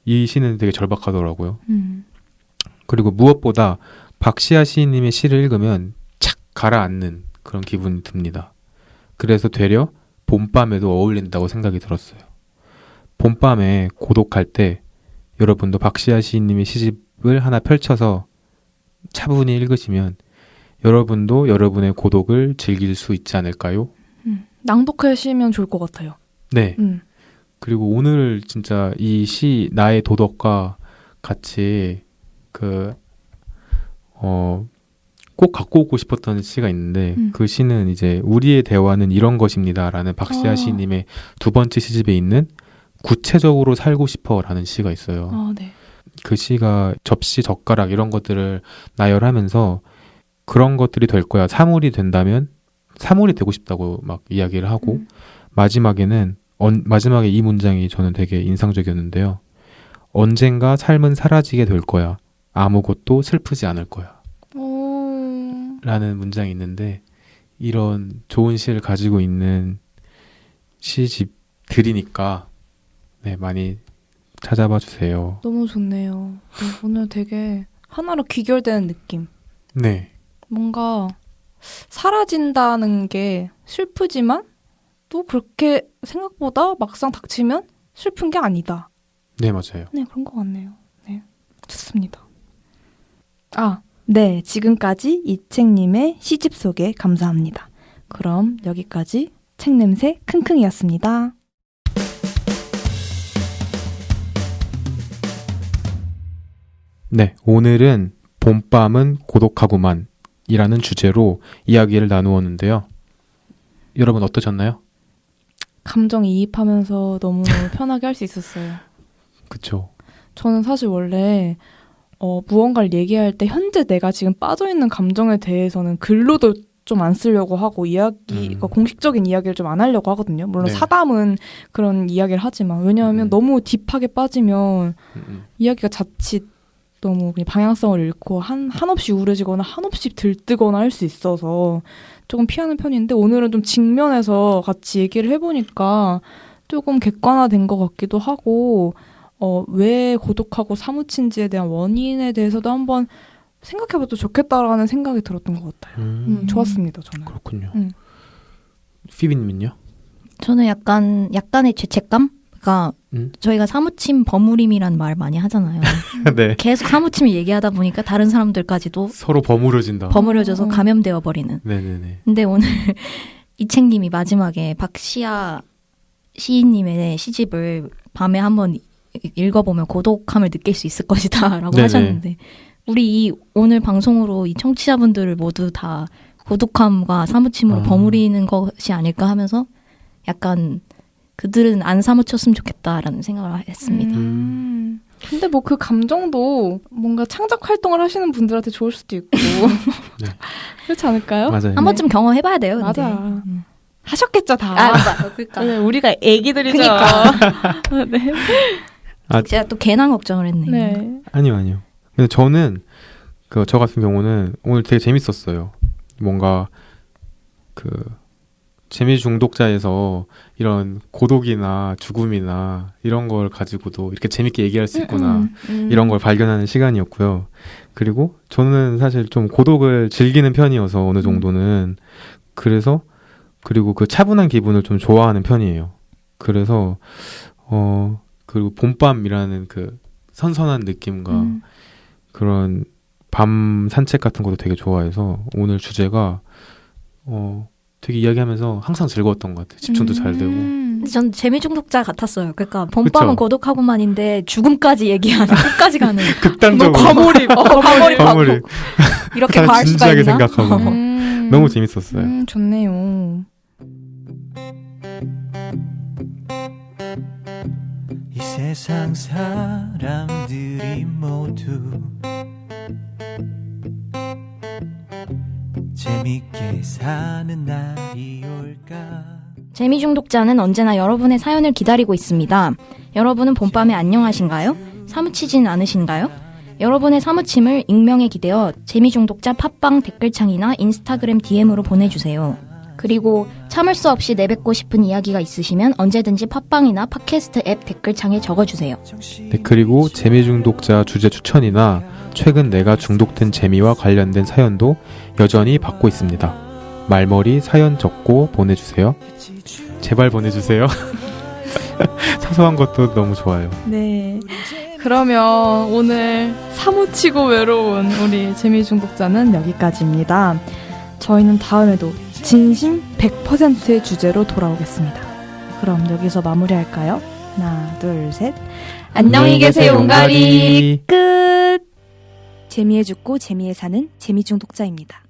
이 시는 되게 절박하더라고요. 그리고 무엇보다 박시아 시인님의 시를 읽으면 착 가라앉는 그런 기분이 듭니다. 그래서 되려 봄밤에도 어울린다고 생각이 들었어요. 봄밤에 고독할 때 여러분도 박시아 시인님의 시집을 하나 펼쳐서 차분히 읽으시면 여러분도 여러분의 고독을 즐길 수 있지 않을까요? 낭독하시면 좋을 것 같아요. 네. 그리고 오늘 진짜 이 시 나의 도덕과 같이 꼭 갖고 오고 싶었던 시가 있는데 그 시는 이제 우리의 대화는 이런 것입니다라는 박시아 시인님의 두 번째 시집에 있는 구체적으로 살고 싶어라는 시가 있어요. 네. 그 시가 접시, 젓가락 이런 것들을 나열하면서 그런 것들이 될 거야. 사물이 된다면 사물이 되고 싶다고 막 이야기를 하고 마지막에 이 문장이 저는 되게 인상적이었는데요. 언젠가 삶은 사라지게 될 거야. 아무것도 슬프지 않을 거야. 라는 문장이 있는데 이런 좋은 시를 가지고 있는 시집들이니까 네, 많이 찾아봐 주세요. 너무 좋네요. 네, 오늘 되게 하나로 귀결되는 느낌. 네. 뭔가 사라진다는 게 슬프지만 또 그렇게 생각보다 막상 닥치면 슬픈 게 아니다. 네, 맞아요. 네, 그런 것 같네요. 네, 좋습니다. 네, 지금까지 이책님의 시집 소개 감사합니다. 그럼 여기까지 책냄새 킁킁이었습니다. 네, 오늘은 봄밤은 고독하구만 이라는 주제로 이야기를 나누었는데요. 여러분 어떠셨나요? 감정이입하면서 너무 편하게 할 수 있었어요. 그쵸. 저는 사실 원래 무언가를 얘기할 때 현재 내가 지금 빠져있는 감정에 대해서는 글로도 좀 안 쓰려고 하고 그러니까 공식적인 이야기를 좀 안 하려고 하거든요. 물론 네. 사담은 그런 이야기를 하지만 왜냐하면 너무 딥하게 빠지면 이야기가 자칫 너무 그냥 방향성을 잃고 한없이 우울해지거나 한없이 들뜨거나 할 수 있어서 조금 피하는 편인데 오늘은 좀 직면해서 같이 얘기를 해보니까 조금 객관화된 것 같기도 하고 왜 고독하고 사무친지에 대한 원인에 대해서도 한번 생각해봐도 좋겠다라는 생각이 들었던 것 같아요. 좋았습니다, 저는. 그렇군요. 피비님은요? 저는 약간의 죄책감? 그러니까 저희가 사무침 버무림이라는 말 많이 하잖아요. 네. 계속 사무침을 얘기하다 보니까 다른 사람들까지도 서로 버무려진다. 버무려져서 감염되어 버리는. 네네네. 근데 오늘 이책님이 마지막에 박시아 시인님의 시집을 밤에 한번 읽어보면 고독함을 느낄 수 있을 것이다라고 네네. 하셨는데 우리 오늘 방송으로 이 청취자분들을 모두 다 고독함과 사무침으로 버무리는 것이 아닐까 하면서 약간 그들은 안 사무쳤으면 좋겠다라는 생각을 했습니다. 근데 뭐 그 감정도 뭔가 창작 활동을 하시는 분들한테 좋을 수도 있고 네. 그렇지 않을까요? 맞아요. 한 번쯤 경험해봐야 돼요. 근데. 맞아. 하셨겠죠 다. 그러니까. 네, 우리가 애기들이죠. 네. 제가 또 괜한 걱정을 했네. 네. 아니요. 근데 저는 저 같은 경우는 오늘 되게 재밌었어요. 뭔가 재미 중독자에서 이런 고독이나 죽음이나 이런 걸 가지고도 이렇게 재밌게 얘기할 수 있구나 이런 걸 발견하는 시간이었고요. 그리고 저는 사실 좀 고독을 즐기는 편이어서 어느 정도는 그래서 그리고 그 차분한 기분을 좀 좋아하는 편이에요. 그래서 그리고 봄밤이라는 그 선선한 느낌과 그런 밤 산책 같은 것도 되게 좋아해서 오늘 주제가 되게 이야기하면서 항상 즐거웠던 것 같아요. 집중도 잘 되고. 전 재미 중독자 같았어요. 그러니까 봄밤은 그쵸? 고독하고만인데 죽음까지 얘기하는 끝까지 가는 극단적으로 과몰입. 이렇게 다 과할 수가 진지하게 있나? 생각하고 너무 재밌었어요. 좋네요. 이 세상 사람들이 모두 재밌게 사는 날이 올까. 재미 중독자는 언제나 여러분의 사연을 기다리고 있습니다. 여러분은 봄밤에 안녕하신가요? 사무치진 않으신가요? 여러분의 사무침을 익명에 기대어 재미 중독자 팟빵 댓글창이나 인스타그램 DM으로 보내주세요. 그리고 참을 수 없이 내뱉고 싶은 이야기가 있으시면 언제든지 팟빵이나 팟캐스트 앱 댓글창에 적어주세요. 네, 그리고 재미 중독자 주제 추천이나 최근 내가 중독된 재미와 관련된 사연도 여전히 받고 있습니다. 말머리 사연 적고 보내주세요. 제발 보내주세요. 사소한 것도 너무 좋아요. 네. 그러면 오늘 사무치고 외로운 우리 재미 중독자는 여기까지입니다. 저희는 다음에도 진심 100%의 주제로 돌아오겠습니다. 그럼 여기서 마무리할까요? 하나, 둘, 셋. 안녕히 계세요, 옹가리. 끝! 재미에 죽고 재미에 사는 재미 중독자입니다.